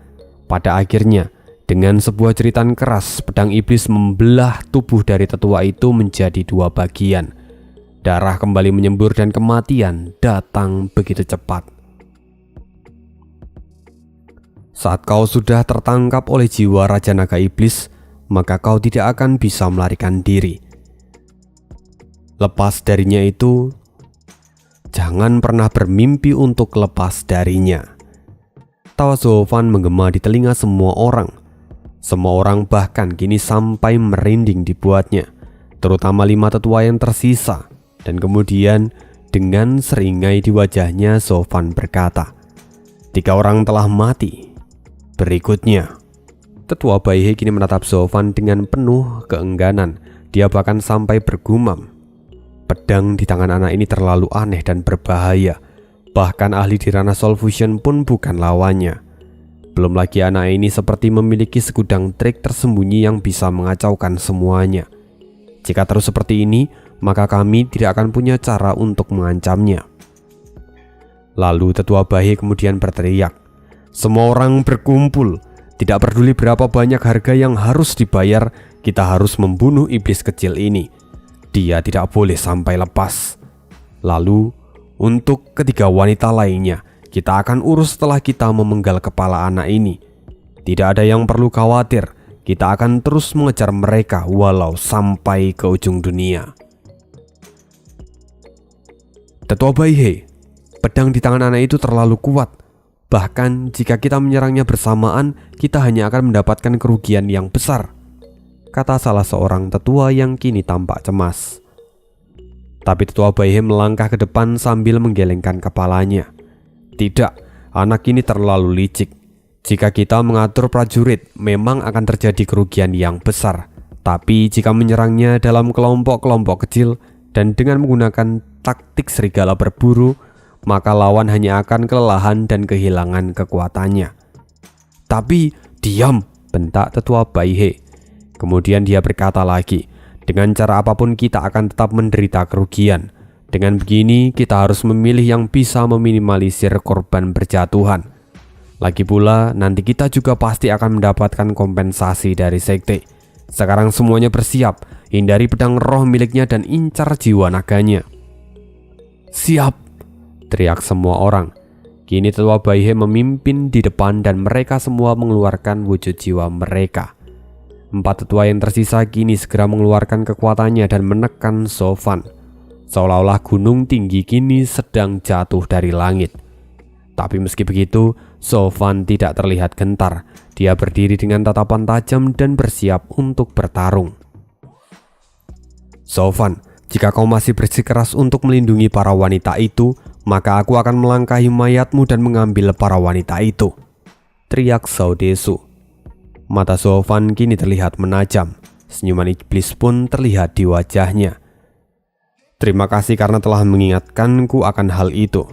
Speaker 1: Pada akhirnya, dengan sebuah jeritan keras, pedang iblis membelah tubuh dari tetua itu menjadi dua bagian. Darah kembali menyembur dan kematian datang begitu cepat. Saat kau sudah tertangkap oleh jiwa Raja Naga Iblis, maka kau tidak akan bisa melarikan diri. Lepas darinya itu, jangan pernah bermimpi untuk lepas darinya. Tawa Sofan menggema di telinga semua orang. Semua orang bahkan kini sampai merinding dibuatnya, terutama 5 tetua yang tersisa. Dan kemudian dengan seringai di wajahnya Sofan berkata, 3 orang telah mati. Berikutnya, tetua Baihe kini menatap Sofan dengan penuh keengganan. Dia bahkan sampai bergumam, pedang di tangan anak ini terlalu aneh dan berbahaya. Bahkan ahli di ranah Soul Fusion pun bukan lawannya. Belum lagi anak ini seperti memiliki segudang trik tersembunyi yang bisa mengacaukan semuanya. Jika terus seperti ini, maka kami tidak akan punya cara untuk mengancamnya. Lalu tetua Baihe kemudian berteriak, "Semua orang berkumpul. Tidak peduli berapa banyak harga yang harus dibayar, kita harus membunuh iblis kecil ini. Dia tidak boleh sampai lepas. Lalu, untuk ketiga wanita lainnya, kita akan urus setelah kita memenggal kepala anak ini. Tidak ada yang perlu khawatir, kita akan terus mengejar mereka walau sampai ke ujung dunia." Tetua Baihe, pedang di tangan anak itu terlalu kuat. Bahkan jika kita menyerangnya bersamaan, kita hanya akan mendapatkan kerugian yang besar, kata salah seorang tetua yang kini tampak cemas. Tapi tetua Baihe melangkah ke depan sambil menggelengkan kepalanya. Tidak, anak ini terlalu licik. Jika kita mengatur prajurit, memang akan terjadi kerugian yang besar. Tapi jika menyerangnya dalam kelompok-kelompok kecil dan dengan menggunakan taktik serigala berburu, maka lawan hanya akan kelelahan dan kehilangan kekuatannya. Tapi diam, bentak tetua Baihe. Kemudian dia berkata lagi, dengan cara apapun kita akan tetap menderita kerugian. Dengan begini kita harus memilih yang bisa meminimalisir korban berjatuhan. Lagi pula nanti kita juga pasti akan mendapatkan kompensasi dari sekte. Sekarang semuanya bersiap, hindari pedang roh miliknya dan incar jiwa naganya. Siap, teriak semua orang. Kini tetua Baihe memimpin di depan dan mereka semua mengeluarkan wujud jiwa mereka. 4 tetua yang tersisa kini segera mengeluarkan kekuatannya dan menekan Sofan. Seolah-olah gunung tinggi kini sedang jatuh dari langit. Tapi meski begitu, Sofan tidak terlihat gentar. Dia berdiri dengan tatapan tajam dan bersiap untuk bertarung. Sofan, jika kau masih bersikeras untuk melindungi para wanita itu, maka aku akan melangkahi mayatmu dan mengambil para wanita itu, teriak Zhao Desu. Mata Sofan kini terlihat menajam. Senyuman iblis pun terlihat di wajahnya. Terima kasih karena telah mengingatkanku akan hal itu.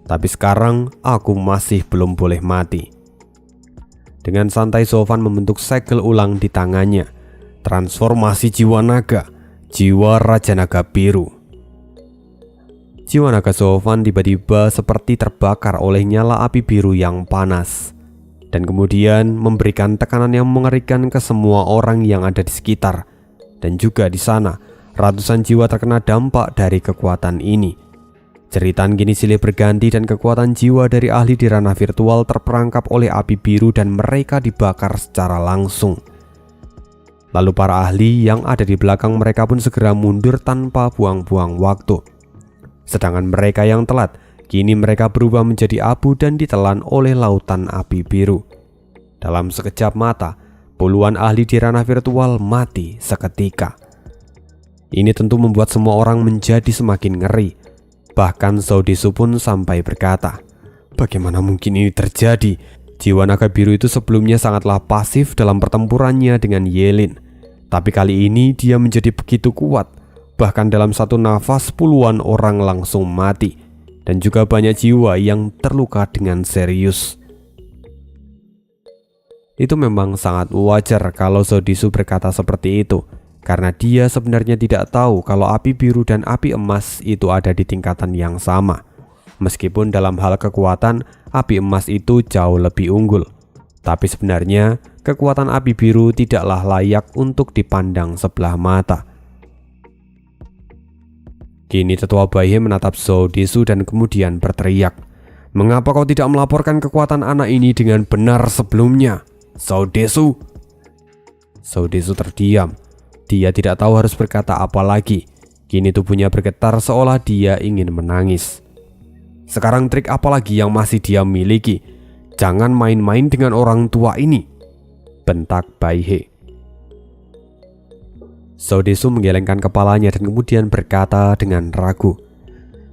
Speaker 1: Tapi sekarang aku masih belum boleh mati. Dengan santai Zovan membentuk segel ulang di tangannya. Transformasi jiwa naga, jiwa Raja Naga Biru. Jiwa naga Zovan tiba-tiba seperti terbakar oleh nyala api biru yang panas, dan kemudian memberikan tekanan yang mengerikan ke semua orang yang ada di sekitar. Dan juga di sana, ratusan jiwa terkena dampak dari kekuatan ini. Jeritan kini silih berganti dan kekuatan jiwa dari ahli di ranah virtual terperangkap oleh api biru dan mereka dibakar secara langsung. Lalu para ahli yang ada di belakang mereka pun segera mundur tanpa buang-buang waktu. Sedangkan mereka yang telat, kini mereka berubah menjadi abu dan ditelan oleh lautan api biru. Dalam sekejap mata, puluhan ahli di ranah virtual mati seketika. Ini tentu membuat semua orang menjadi semakin ngeri. Bahkan Zhao Desu pun sampai berkata, bagaimana mungkin ini terjadi? Jiwa naga biru itu sebelumnya sangatlah pasif dalam pertempurannya dengan Yelin. Tapi kali ini dia menjadi begitu kuat. Bahkan dalam satu nafas puluhan orang langsung mati. Dan juga banyak jiwa yang terluka dengan serius. Itu memang sangat wajar kalau Zhao Desu berkata seperti itu. Karena dia sebenarnya tidak tahu kalau api biru dan api emas itu ada di tingkatan yang sama. Meskipun dalam hal kekuatan, api emas itu jauh lebih unggul. Tapi sebenarnya, kekuatan api biru tidaklah layak untuk dipandang sebelah mata. Kini tetua Baihe menatap Zhao Desu dan kemudian berteriak, mengapa kau tidak melaporkan kekuatan anak ini dengan benar sebelumnya, Zhao Desu? Zhao Desu terdiam. Dia tidak tahu harus berkata apa lagi. Kini tubuhnya bergetar seolah dia ingin menangis. Sekarang trik apa lagi yang masih dia miliki? Jangan main-main dengan orang tua ini, bentak Baihe. Zhao Desu menggelengkan kepalanya dan kemudian berkata dengan ragu,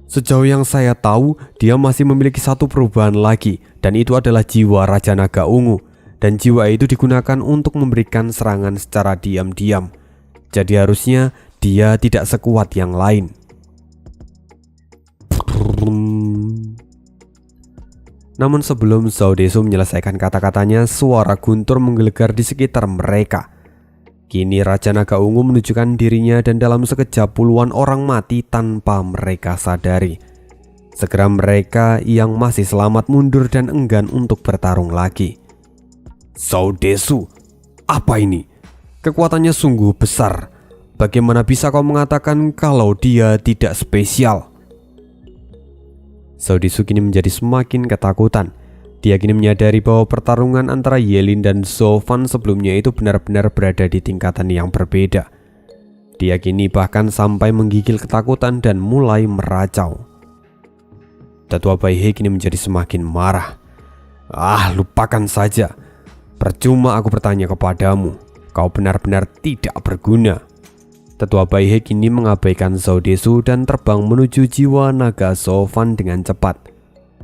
Speaker 1: sejauh yang saya tahu, dia masih memiliki satu perubahan lagi, dan itu adalah jiwa Raja Naga Ungu. Dan jiwa itu digunakan untuk memberikan serangan secara diam-diam. Jadi harusnya dia tidak sekuat yang lain. Namun sebelum Zhao Desu menyelesaikan kata-katanya, suara guntur menggelegar di sekitar mereka. Kini Raja Naga Ungu menunjukkan dirinya dan dalam sekejap puluhan orang mati tanpa mereka sadari. Segera mereka yang masih selamat mundur dan enggan untuk bertarung lagi. Zhao Desu, apa ini? Kekuatannya sungguh besar. Bagaimana bisa kau mengatakan kalau dia tidak spesial? Zhao Desu kini menjadi semakin ketakutan. Dia kini menyadari bahwa pertarungan antara Yelin dan Zovan sebelumnya itu benar-benar berada di tingkatan yang berbeda. Dia kini bahkan sampai menggigil ketakutan dan mulai meracau. Tetua Baihe kini menjadi semakin marah. Lupakan saja. Percuma aku bertanya kepadamu. Kau benar-benar tidak berguna. Tetua Baihe kini mengabaikan Zhao Desu dan terbang menuju jiwa naga Zovan dengan cepat.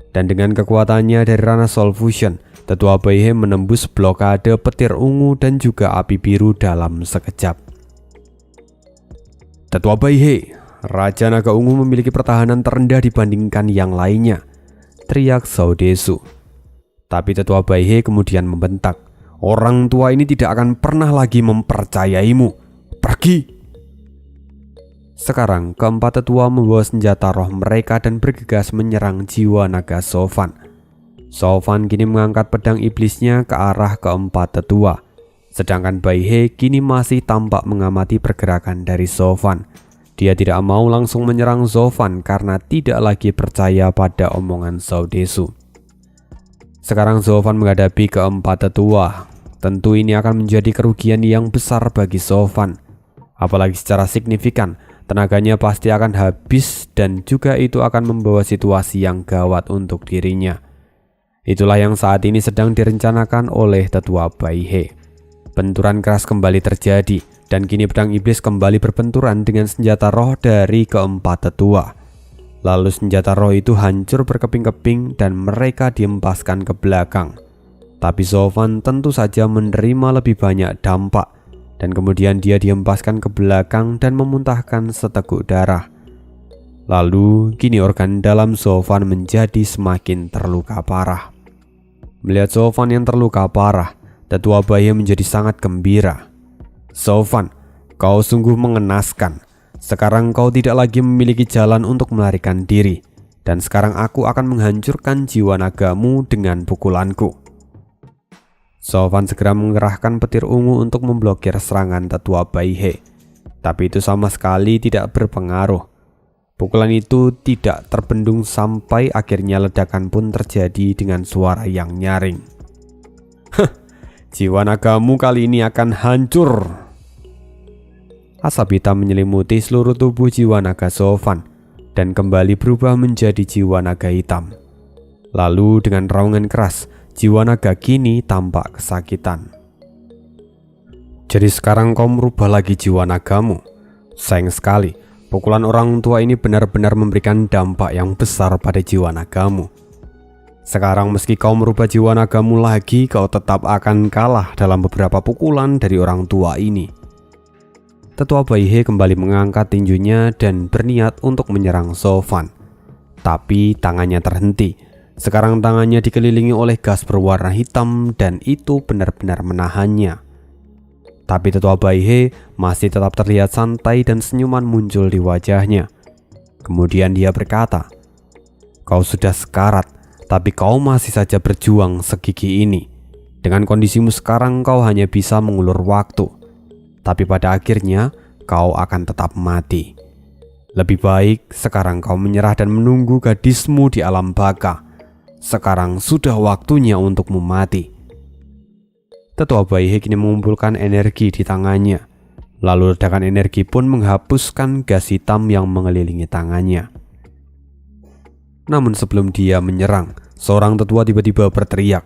Speaker 1: Dan dengan kekuatannya dari ranah Soul Fusion, Tetua Baihe menembus blokade petir ungu dan juga api biru dalam sekejap. Tetua Baihe, Raja Naga Ungu memiliki pertahanan terendah dibandingkan yang lainnya, teriak Zhao Desu. Tapi Tetua Baihe kemudian membentak, orang tua ini tidak akan pernah lagi mempercayaimu. Pergi! Sekarang keempat tetua membawa senjata roh mereka dan bergegas menyerang jiwa naga Zovan. Zovan kini mengangkat pedang iblisnya ke arah keempat tetua. Sedangkan Baihe kini masih tampak mengamati pergerakan dari Zovan. Dia tidak mau langsung menyerang Zovan karena tidak lagi percaya pada omongan Zhao Desu. Sekarang Zovan menghadapi keempat tetua. Tentu ini akan menjadi kerugian yang besar bagi Zovan. Apalagi secara signifikan, tenaganya pasti akan habis dan juga itu akan membawa situasi yang gawat untuk dirinya. Itulah yang saat ini sedang direncanakan oleh tetua Baihe. Benturan keras kembali terjadi dan kini pedang iblis kembali berbenturan dengan senjata roh dari keempat tetua. Lalu senjata roh itu hancur berkeping-keping dan mereka dihempaskan ke belakang. Tapi Zovan tentu saja menerima lebih banyak dampak. Dan kemudian dia dihempaskan ke belakang dan memuntahkan seteguk darah. Lalu kini organ dalam Sofan menjadi semakin terluka parah. Melihat Sofan yang terluka parah, tetua bayi menjadi sangat gembira. "Sofan, kau sungguh mengenaskan. Sekarang kau tidak lagi memiliki jalan untuk melarikan diri. Dan sekarang aku akan menghancurkan jiwa nagamu dengan pukulanku." Sofan segera mengerahkan petir ungu untuk memblokir serangan tetua Baihe. Tapi itu sama sekali tidak berpengaruh. Pukulan itu tidak terbendung sampai akhirnya ledakan pun terjadi dengan suara yang nyaring. "Heh, jiwa nagamu kali ini akan hancur." Asap hitam menyelimuti seluruh tubuh jiwa naga Sofan dan kembali berubah menjadi jiwa naga hitam. Lalu dengan raungan keras, jiwa naga kini tampak kesakitan. "Jadi sekarang kau merubah lagi jiwa nagamu? Sayang sekali, pukulan orang tua ini benar-benar memberikan dampak yang besar pada jiwa nagamu. Sekarang meski kau merubah jiwa nagamu lagi, kau tetap akan kalah dalam beberapa pukulan dari orang tua ini." Tetua Baihe kembali mengangkat tinjunya dan berniat untuk menyerang Sofan. Tapi tangannya terhenti. Sekarang tangannya dikelilingi oleh gas berwarna hitam dan itu benar-benar menahannya. Tapi tetua Baihe masih tetap terlihat santai dan senyuman muncul di wajahnya. Kemudian dia berkata, "Kau sudah sekarat, tapi kau masih saja berjuang segigi ini. Dengan kondisimu sekarang kau hanya bisa mengulur waktu. Tapi pada akhirnya kau akan tetap mati. Lebih baik sekarang kau menyerah dan menunggu gadismu di alam baka. Sekarang sudah waktunya untukmu mati." Tetua Baihe kini mengumpulkan energi di tangannya. Lalu ledakan energi pun menghapuskan gas hitam yang mengelilingi tangannya. Namun sebelum dia menyerang, seorang tetua tiba-tiba berteriak,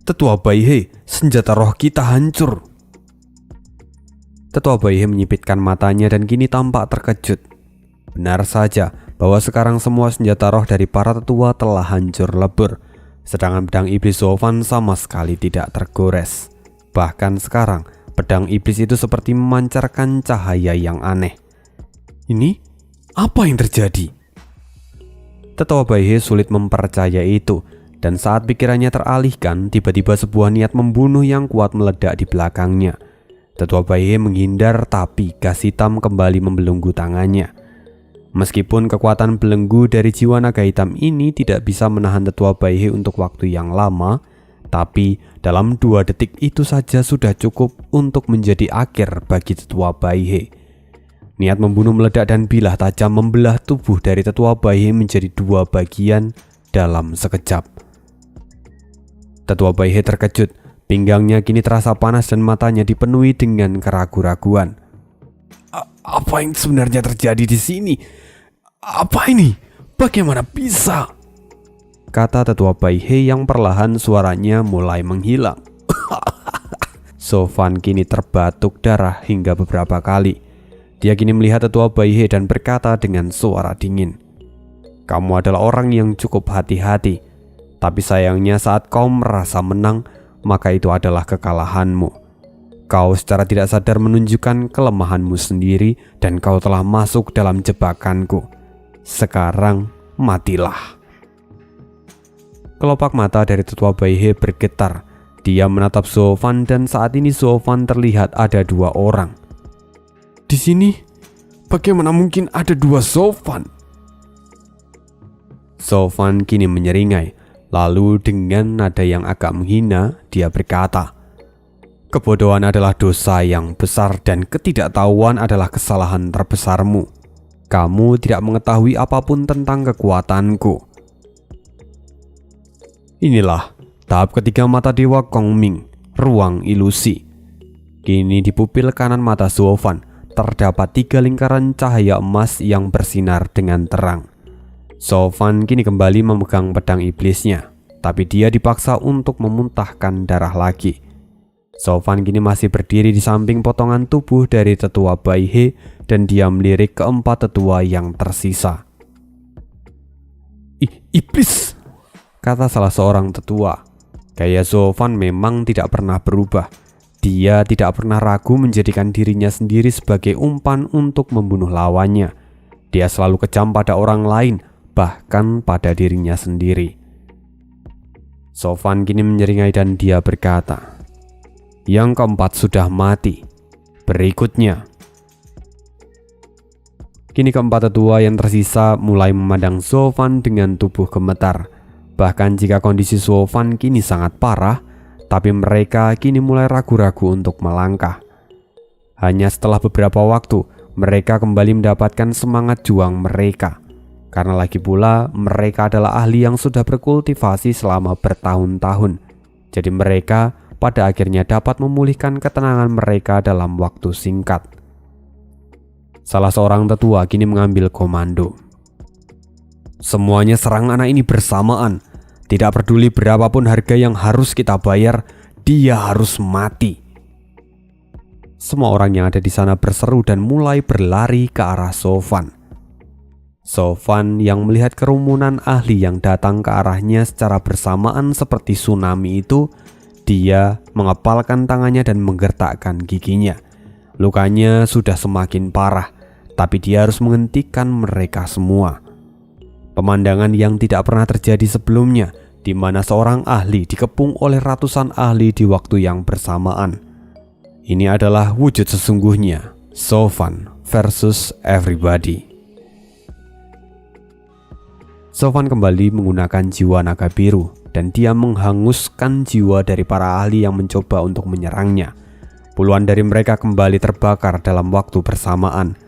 Speaker 1: "Tetua Baihe, senjata roh kita hancur." Tetua Baihe menyipitkan matanya dan kini tampak terkejut. Benar saja bahwa sekarang semua senjata roh dari para tetua telah hancur lebur, sedangkan pedang iblis Sofan sama sekali tidak tergores. Bahkan sekarang pedang iblis itu seperti memancarkan cahaya yang aneh. "Ini apa yang terjadi?" Tetua Baihe sulit mempercaya itu, dan saat pikirannya teralihkan, tiba-tiba sebuah niat membunuh yang kuat meledak di belakangnya. Tetua Baihe menghindar, tapi gas hitam kembali membelenggu tangannya. Meskipun kekuatan belenggu dari jiwa naga hitam ini tidak bisa menahan tetua Baihe untuk waktu yang lama, tapi dalam 2 detik itu saja sudah cukup untuk menjadi akhir bagi tetua Baihe. Niat membunuh meledak dan bilah tajam membelah tubuh dari tetua Baihe menjadi 2 bagian dalam sekejap. Tetua Baihe terkejut, pinggangnya kini terasa panas dan matanya dipenuhi dengan keraguan-raguan. Apa yang sebenarnya terjadi di sini? Apa ini? Bagaimana bisa?" kata tetua Baihe yang perlahan suaranya mulai menghilang. Sofan kini terbatuk darah hingga beberapa kali. Dia kini melihat tetua Baihe dan berkata dengan suara dingin, "Kamu adalah orang yang cukup hati-hati, tapi sayangnya saat kau merasa menang, maka itu adalah kekalahanmu. Kau secara tidak sadar menunjukkan kelemahanmu sendiri dan kau telah masuk dalam jebakanku. Sekarang matilah." Kelopak mata dari tetua Baihe bergetar. Dia menatap Sofan dan saat ini Sofan terlihat ada 2 orang. "Di sini, bagaimana mungkin ada 2 Sofan?" Sofan kini menyeringai. Lalu dengan nada yang agak menghina, dia berkata, "Kebodohan adalah dosa yang besar dan ketidaktahuan adalah kesalahan terbesarmu. Kamu tidak mengetahui apapun tentang kekuatanku." Inilah tahap ketiga mata dewa Kongming, ruang ilusi. Kini di pupil kanan mata Sofan terdapat 3 lingkaran cahaya emas yang bersinar dengan terang. Sofan kini kembali memegang pedang iblisnya, tapi dia dipaksa untuk memuntahkan darah lagi. Sofan kini masih berdiri di samping potongan tubuh dari tetua Baihe dan dia melirik keempat tetua yang tersisa. "Iblis!" kata salah seorang tetua. Gaya Sofan memang tidak pernah berubah. Dia tidak pernah ragu menjadikan dirinya sendiri sebagai umpan untuk membunuh lawannya. Dia selalu kejam pada orang lain, bahkan pada dirinya sendiri. Sofan kini menyeringai dan dia berkata, "Yang keempat sudah mati. Berikutnya." Kini keempat tetua yang tersisa mulai memandang Sofan dengan tubuh gemetar. Bahkan jika kondisi Sofan kini sangat parah, tapi mereka kini mulai ragu-ragu untuk melangkah. Hanya setelah beberapa waktu, mereka kembali mendapatkan semangat juang mereka. Karena lagi pula mereka adalah ahli yang sudah berkultivasi selama bertahun-tahun. Jadi mereka pada akhirnya dapat memulihkan ketenangan mereka dalam waktu singkat. Salah seorang tetua kini mengambil komando. "Semuanya serang anak ini bersamaan. Tidak peduli berapapun harga yang harus kita bayar, dia harus mati." Semua orang yang ada di sana berseru dan mulai berlari ke arah Sofan. Sofan yang melihat kerumunan ahli yang datang ke arahnya secara bersamaan seperti tsunami itu, dia mengepalkan tangannya dan menggertakkan giginya. Lukanya sudah semakin parah, tapi dia harus menghentikan mereka semua. Pemandangan yang tidak pernah terjadi sebelumnya, di mana seorang ahli dikepung oleh ratusan ahli di waktu yang bersamaan. Ini adalah wujud sesungguhnya, Sofan versus everybody. Sofan kembali menggunakan jiwa naga biru, dan dia menghanguskan jiwa dari para ahli yang mencoba untuk menyerangnya. Puluhan dari mereka kembali terbakar dalam waktu bersamaan.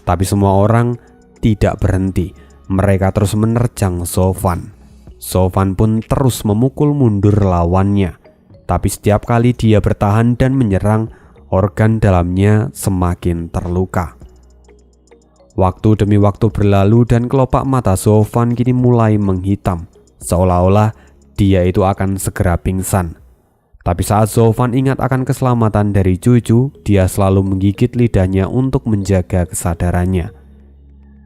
Speaker 1: Tapi semua orang tidak berhenti. Mereka terus menerjang Sofan. Sofan pun terus memukul mundur lawannya. Tapi setiap kali dia bertahan dan menyerang, organ dalamnya semakin terluka. Waktu demi waktu berlalu dan kelopak mata Sofan kini mulai menghitam, seolah-olah dia itu akan segera pingsan. Tapi saat Sofan ingat akan keselamatan dari cucu, dia selalu menggigit lidahnya untuk menjaga kesadarannya.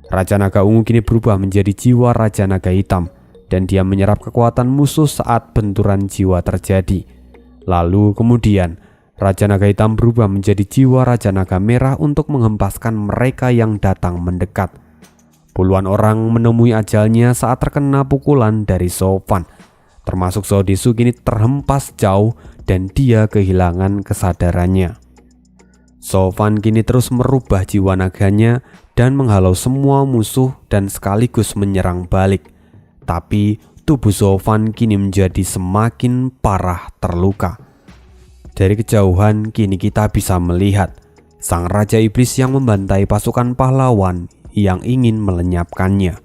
Speaker 1: Raja Naga Ungu kini berubah menjadi jiwa Raja Naga Hitam, dan dia menyerap kekuatan musuh saat benturan jiwa terjadi. Lalu kemudian Raja Naga Hitam berubah menjadi jiwa Raja Naga Merah untuk menghempaskan mereka yang datang mendekat. Puluhan orang menemui ajalnya saat terkena pukulan dari Sofan. Termasuk Sodesu kini terhempas jauh dan dia kehilangan kesadarannya. Sofan kini terus merubah jiwa naganya dan menghalau semua musuh dan sekaligus menyerang balik. Tapi tubuh Sofan kini menjadi semakin parah terluka. Dari kejauhan kini kita bisa melihat sang Raja Iblis yang membantai pasukan pahlawan yang ingin melenyapkannya.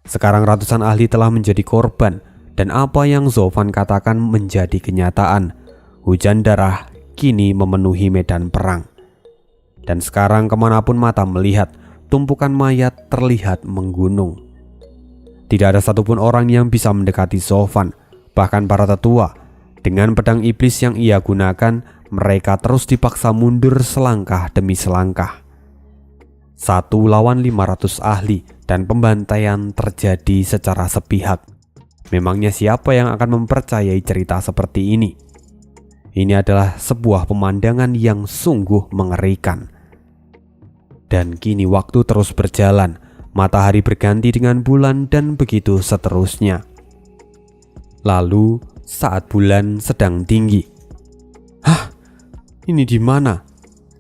Speaker 1: Sekarang ratusan ahli telah menjadi korban. Dan apa yang Sofan katakan menjadi kenyataan. Hujan darah kini memenuhi medan perang. Dan sekarang kemanapun mata melihat, tumpukan mayat terlihat menggunung. Tidak ada satupun orang yang bisa mendekati Sofan. Bahkan para tetua, dengan pedang iblis yang ia gunakan, mereka terus dipaksa mundur selangkah demi selangkah. 1 lawan 500 ahli dan pembantaian terjadi secara sepihak. Memangnya siapa yang akan mempercayai cerita seperti ini? Ini adalah sebuah pemandangan yang sungguh mengerikan. Dan kini waktu terus berjalan, matahari berganti dengan bulan dan begitu seterusnya. Lalu saat bulan sedang tinggi, "Hah? Ini di mana?"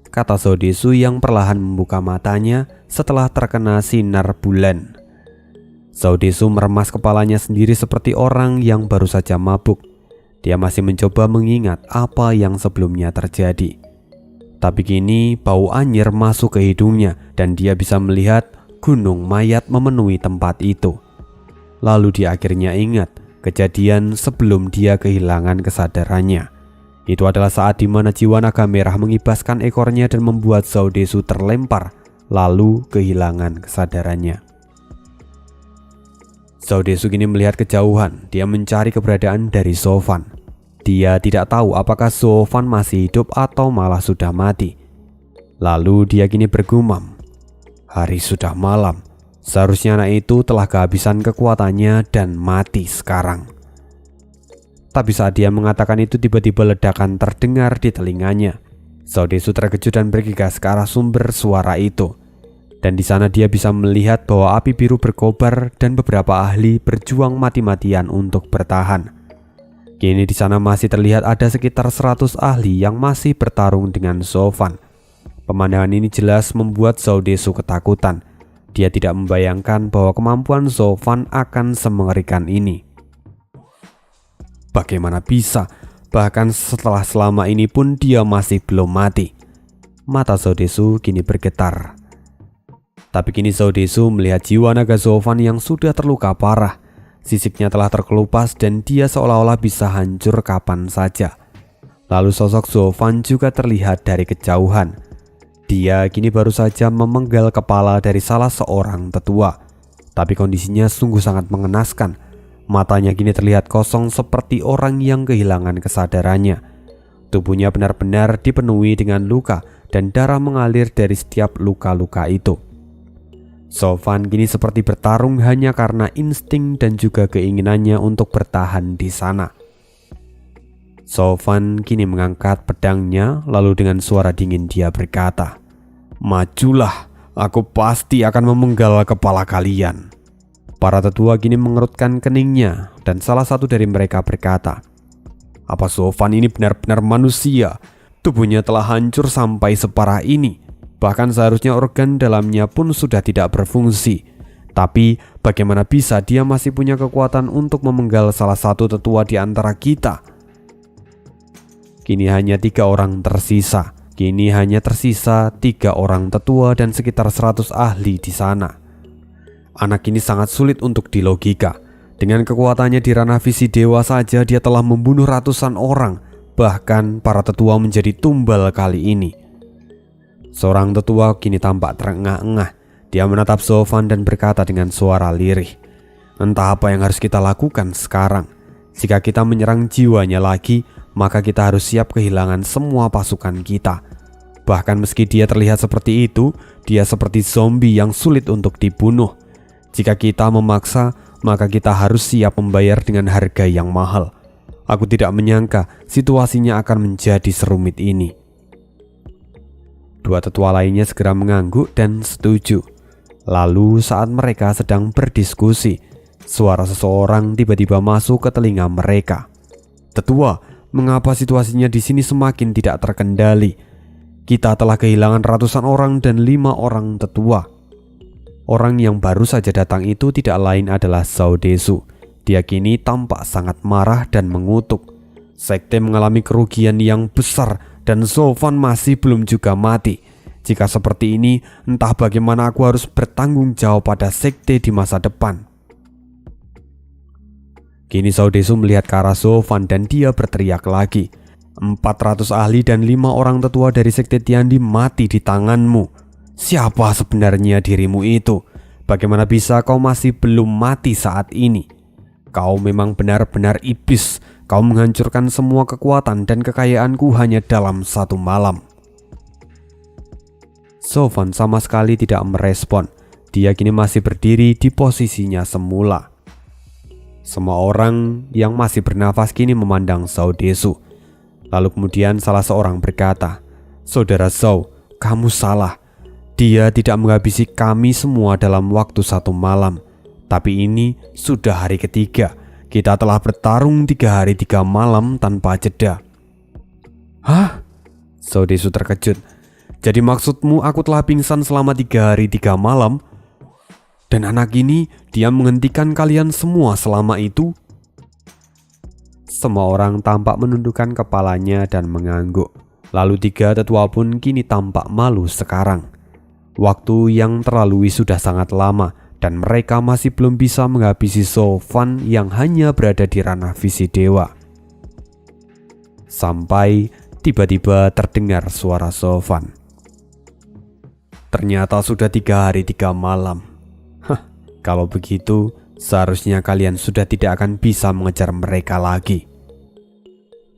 Speaker 1: kata Sodesu yang perlahan membuka matanya setelah terkena sinar bulan. Sodesu meremas kepalanya sendiri seperti orang yang baru saja mabuk. Dia masih mencoba mengingat apa yang sebelumnya terjadi. Tapi kini bau anyir masuk ke hidungnya dan dia bisa melihat gunung mayat memenuhi tempat itu. Lalu dia akhirnya ingat kejadian sebelum dia kehilangan kesadarannya. Itu adalah saat di mana jiwa naga merah mengibaskan ekornya dan membuat Sodesu terlempar, lalu kehilangan kesadarannya. Sodesu kini melihat kejauhan. Dia mencari keberadaan dari Sofan. Dia tidak tahu apakah Sofan masih hidup atau malah sudah mati. Lalu dia kini bergumam, "Hari sudah malam. Seharusnya anak itu telah kehabisan kekuatannya dan mati sekarang." Tapi saat dia mengatakan itu, tiba-tiba ledakan terdengar di telinganya. Sodesu terkejut dan bergegas ke arah sumber suara itu. Dan di sana dia bisa melihat bahwa api biru berkobar dan beberapa ahli berjuang mati-matian untuk bertahan. Kini di sana masih terlihat ada sekitar 100 ahli yang masih bertarung dengan Sofan. Pemandangan ini jelas membuat Zhao Desu ketakutan. Dia tidak membayangkan bahwa kemampuan Sofan akan semengerikan ini. Bagaimana bisa? Bahkan setelah selama ini pun dia masih belum mati. Mata Zhao Desu kini bergetar. Tapi kini Zhao Desu melihat jiwa naga Sofan yang sudah terluka parah. Sisiknya telah terkelupas dan dia seolah-olah bisa hancur kapan saja. Lalu sosok Sofan juga terlihat dari kejauhan. Dia kini baru saja memenggal kepala dari salah seorang tetua. Tapi kondisinya sungguh sangat mengenaskan. Matanya kini terlihat kosong seperti orang yang kehilangan kesadarannya. Tubuhnya benar-benar dipenuhi dengan luka dan darah mengalir dari setiap luka-luka itu. Sofan kini seperti bertarung hanya karena insting dan juga keinginannya untuk bertahan di sana. Sofan kini mengangkat pedangnya, lalu dengan suara dingin dia berkata, "Majulah, aku pasti akan memenggal kepala kalian." Para tetua kini mengerutkan keningnya dan salah satu dari mereka berkata, "Apa Sofan ini benar-benar manusia? Tubuhnya telah hancur sampai separah ini. Bahkan seharusnya organ dalamnya pun sudah tidak berfungsi. Tapi bagaimana bisa dia masih punya kekuatan untuk memenggal salah satu tetua di antara kita?" Kini hanya 3 orang tersisa. Kini hanya tersisa 3 orang tetua dan sekitar 100 ahli di sana. Anak ini sangat sulit untuk dilogika. Dengan kekuatannya di ranah visi dewa saja dia telah membunuh ratusan orang. Bahkan para tetua menjadi tumbal kali ini. Seorang tetua kini tampak terengah-engah. Dia menatap Sofan dan berkata dengan suara lirih, "Entah apa yang harus kita lakukan sekarang. Jika kita menyerang jiwanya lagi, maka kita harus siap kehilangan semua pasukan kita. Bahkan meski dia terlihat seperti itu, dia seperti zombie yang sulit untuk dibunuh. Jika kita memaksa, maka kita harus siap membayar dengan harga yang mahal. Aku tidak menyangka situasinya akan menjadi serumit ini." 2 tetua lainnya segera mengangguk dan setuju. Lalu saat mereka sedang berdiskusi, suara seseorang tiba-tiba masuk ke telinga mereka. "Tetua, mengapa situasinya di sini semakin tidak terkendali? Kita telah kehilangan ratusan orang dan 5 orang tetua." Orang yang baru saja datang itu tidak lain adalah Zhao Desu. Dia kini tampak sangat marah dan mengutuk. Sekte mengalami kerugian yang besar dan Sofan masih belum juga mati. Jika seperti ini, entah bagaimana aku harus bertanggung jawab pada sekte di masa depan. Kini Zhao Desu melihat ke arah Sofan dan dia berteriak lagi, 400 ahli dan 5 orang tetua dari sekte Tiandi mati di tanganmu. Siapa sebenarnya dirimu itu? Bagaimana bisa kau masih belum mati saat ini? Kau memang benar-benar iblis. Kau menghancurkan semua kekuatan dan kekayaanku hanya dalam 1 malam. Sofan sama sekali tidak merespon. Dia kini masih berdiri di posisinya semula. Semua orang yang masih bernafas kini memandang Zhao Desu. Lalu kemudian salah seorang berkata, "Saudara Zhao, kamu salah. Dia tidak menghabisi kami semua dalam waktu 1 malam. Tapi ini sudah hari ketiga. Kita telah bertarung 3 hari 3 malam tanpa jeda." "Hah?" Zhao Desu terkejut. "Jadi maksudmu aku telah pingsan selama 3 hari 3 malam? Dan anak ini dia menghentikan kalian semua selama itu?" Semua orang tampak menundukkan kepalanya dan mengangguk. Lalu 3 tetua pun kini tampak malu sekarang. Waktu yang terlalui sudah sangat lama dan mereka masih belum bisa menghabisi Sofan yang hanya berada di ranah visi dewa. Sampai tiba-tiba terdengar suara Sofan. "Ternyata sudah 3 hari 3 malam. Kalau begitu seharusnya kalian sudah tidak akan bisa mengejar mereka lagi."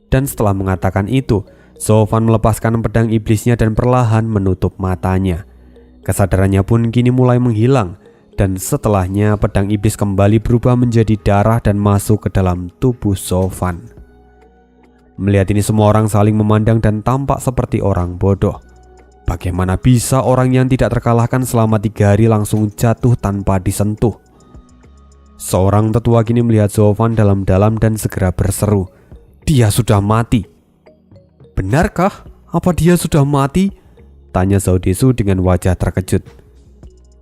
Speaker 1: Dan setelah mengatakan itu, Sofan melepaskan pedang iblisnya dan perlahan menutup matanya. Kesadarannya pun kini mulai menghilang. Dan setelahnya pedang iblis kembali berubah menjadi darah dan masuk ke dalam tubuh Sofan. Melihat ini semua orang saling memandang dan tampak seperti orang bodoh. Bagaimana bisa orang yang tidak terkalahkan selama 3 hari langsung jatuh tanpa disentuh? Seorang tetua kini melihat Zofan dalam-dalam dan segera berseru, "Dia sudah mati." "Benarkah? Apa dia sudah mati?" tanya Zhao Desu dengan wajah terkejut.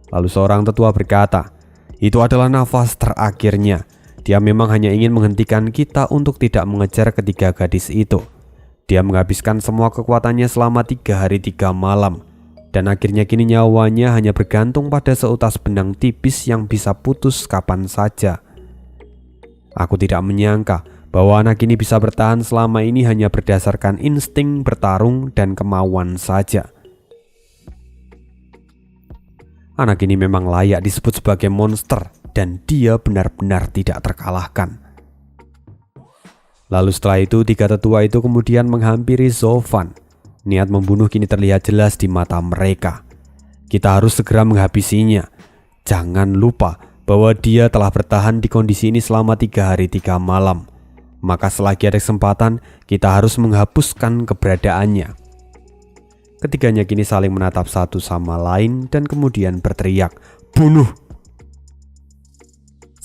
Speaker 1: Lalu seorang tetua berkata, "Itu adalah nafas terakhirnya. Dia memang hanya ingin menghentikan kita untuk tidak mengejar ketiga gadis itu. Dia menghabiskan semua kekuatannya selama 3 hari 3 malam. Dan akhirnya kini nyawanya hanya bergantung pada seutas benang tipis yang bisa putus kapan saja. Aku tidak menyangka bahwa anak ini bisa bertahan selama ini hanya berdasarkan insting bertarung dan kemauan saja. Anak ini memang layak disebut sebagai monster dan dia benar-benar tidak terkalahkan." Lalu setelah itu 3 tetua itu kemudian menghampiri Zofan. Niat membunuh kini terlihat jelas di mata mereka. Kita harus segera menghabisinya. Jangan lupa bahwa dia telah bertahan di kondisi ini selama 3 hari 3 malam. Maka selagi ada kesempatan, kita harus menghapuskan keberadaannya. Ketiganya kini saling menatap satu sama lain dan kemudian berteriak, "Bunuh!"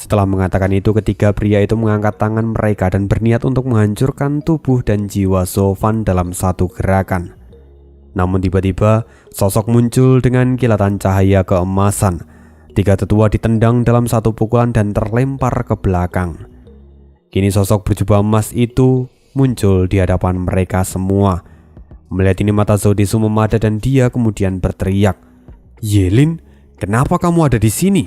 Speaker 1: Setelah mengatakan itu, ketiga pria itu mengangkat tangan mereka dan berniat untuk menghancurkan tubuh dan jiwa Zofan dalam satu gerakan. Namun tiba-tiba sosok muncul dengan kilatan cahaya keemasan. 3 tetua ditendang dalam satu pukulan dan terlempar ke belakang. Kini sosok berjubah emas itu muncul di hadapan mereka semua. Melihat ini mata Zhao Desu memadat dan dia kemudian berteriak, "Yelin, kenapa kamu ada di sini?"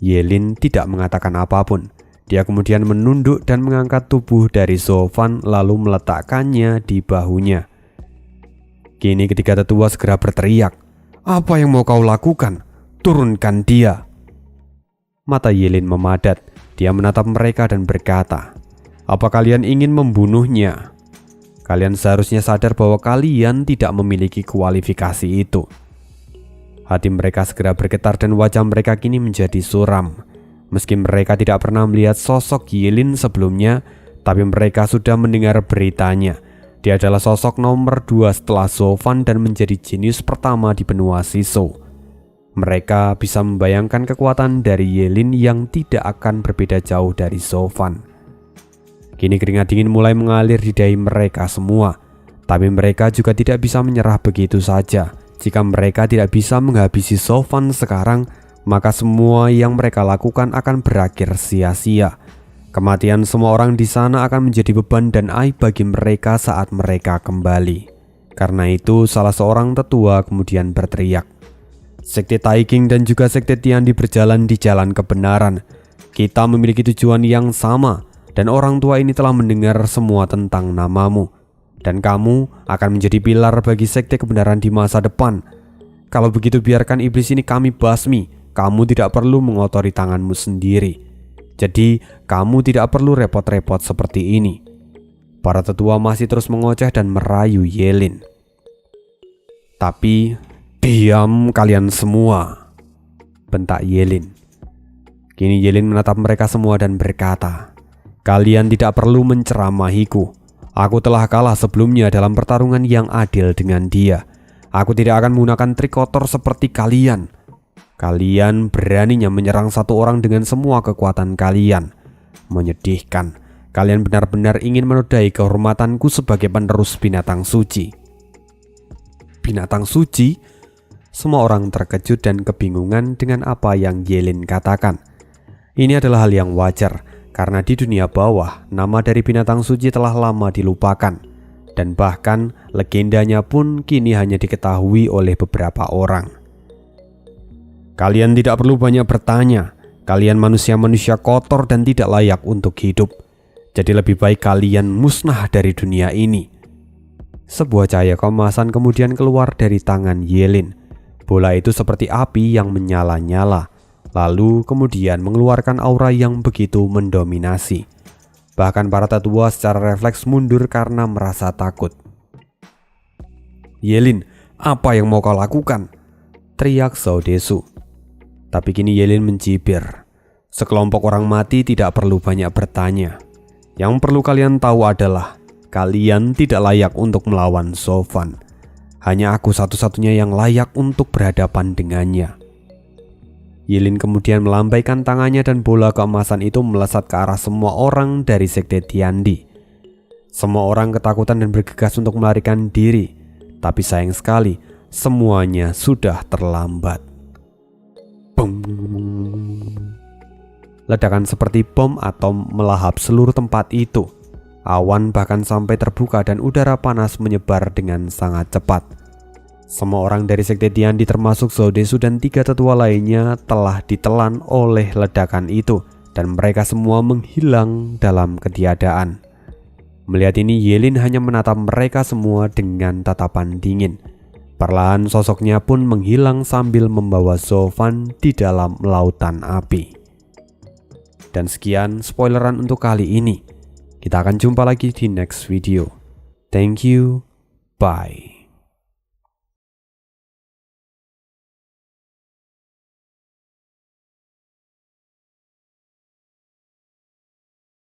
Speaker 1: Yelin tidak mengatakan apapun. Dia kemudian menunduk dan mengangkat tubuh dari Zofan lalu meletakkannya di bahunya. Kini ketiga tetua segera berteriak, "Apa yang mau kau lakukan? Turunkan dia!" Mata Yelin memadat. Dia menatap mereka dan berkata, "Apa kalian ingin membunuhnya? Kalian seharusnya sadar bahwa kalian tidak memiliki kualifikasi itu." Hati mereka segera bergetar dan wajah mereka kini menjadi suram. Meski mereka tidak pernah melihat sosok Yelin sebelumnya, tapi mereka sudah mendengar beritanya. Dia adalah sosok nomor 2 setelah Zofan dan menjadi jenius pertama di benua Shisho. Mereka bisa membayangkan kekuatan dari Yelin yang tidak akan berbeda jauh dari Zofan. Kini keringat dingin mulai mengalir di dahi mereka semua. Tapi mereka juga tidak bisa menyerah begitu saja. Jika mereka tidak bisa menghabisi Zofan sekarang, maka semua yang mereka lakukan akan berakhir sia-sia. Kematian semua orang di sana akan menjadi beban dan aib bagi mereka saat mereka kembali. Karena itu salah seorang tetua kemudian berteriak, "Sekte Taïqing dan juga Sekte Tiandi berjalan di jalan kebenaran. Kita memiliki tujuan yang sama dan orang tua ini telah mendengar semua tentang namamu. Dan kamu akan menjadi pilar bagi sekte kebenaran di masa depan. Kalau begitu biarkan iblis ini kami basmi. Kamu tidak perlu mengotori tanganmu sendiri. Jadi kamu tidak perlu repot-repot seperti ini." Para tetua masih terus mengoceh dan merayu Yelin. "Tapi diam kalian semua," bentak Yelin. Kini Yelin menatap mereka semua dan berkata, "Kalian tidak perlu menceramahiku. Aku telah kalah sebelumnya dalam pertarungan yang adil dengan dia. Aku tidak akan menggunakan trik kotor seperti kalian. Kalian beraninya menyerang satu orang dengan semua kekuatan kalian. Menyedihkan. Kalian benar-benar ingin menodai kehormatanku sebagai penerus binatang suci." Binatang suci? Semua orang terkejut dan kebingungan dengan apa yang Yelin katakan. Ini adalah hal yang wajar. Karena di dunia bawah, nama dari binatang suci telah lama dilupakan. Dan bahkan legendanya pun kini hanya diketahui oleh beberapa orang. "Kalian tidak perlu banyak bertanya. Kalian manusia-manusia kotor dan tidak layak untuk hidup. Jadi lebih baik kalian musnah dari dunia ini." Sebuah cahaya keemasan kemudian keluar dari tangan Yelin. Bola itu seperti api yang menyala-nyala. Lalu kemudian mengeluarkan aura yang begitu mendominasi. Bahkan para tetua secara refleks mundur karena merasa takut. "Yelin, apa yang mau kau lakukan?" teriak Zhao Desu. Tapi kini Yelin mencibir. "Sekelompok orang mati tidak perlu banyak bertanya. Yang perlu kalian tahu adalah kalian tidak layak untuk melawan Zofan. Hanya aku satu-satunya yang layak untuk berhadapan dengannya. Yelin kemudian melambaikan tangannya dan bola keemasan itu melesat ke arah semua orang dari sekte Tiandi. Semua orang ketakutan dan bergegas untuk melarikan diri, tapi sayang sekali semuanya sudah terlambat. Boom. Ledakan seperti bom atom melahap seluruh tempat itu. Awan bahkan sampai terbuka dan udara panas menyebar dengan sangat cepat. Semua orang dari sekte Tiandi termasuk Zhao Desu dan 3 tetua lainnya telah ditelan oleh ledakan itu dan mereka semua menghilang dalam ketiadaan. Melihat ini, Yelin hanya menatap mereka semua dengan tatapan dingin. Perlahan sosoknya pun menghilang sambil membawa Zhou Fan di dalam lautan api. Dan sekian spoileran untuk kali ini. Kita akan jumpa lagi di next video. Thank you. Bye.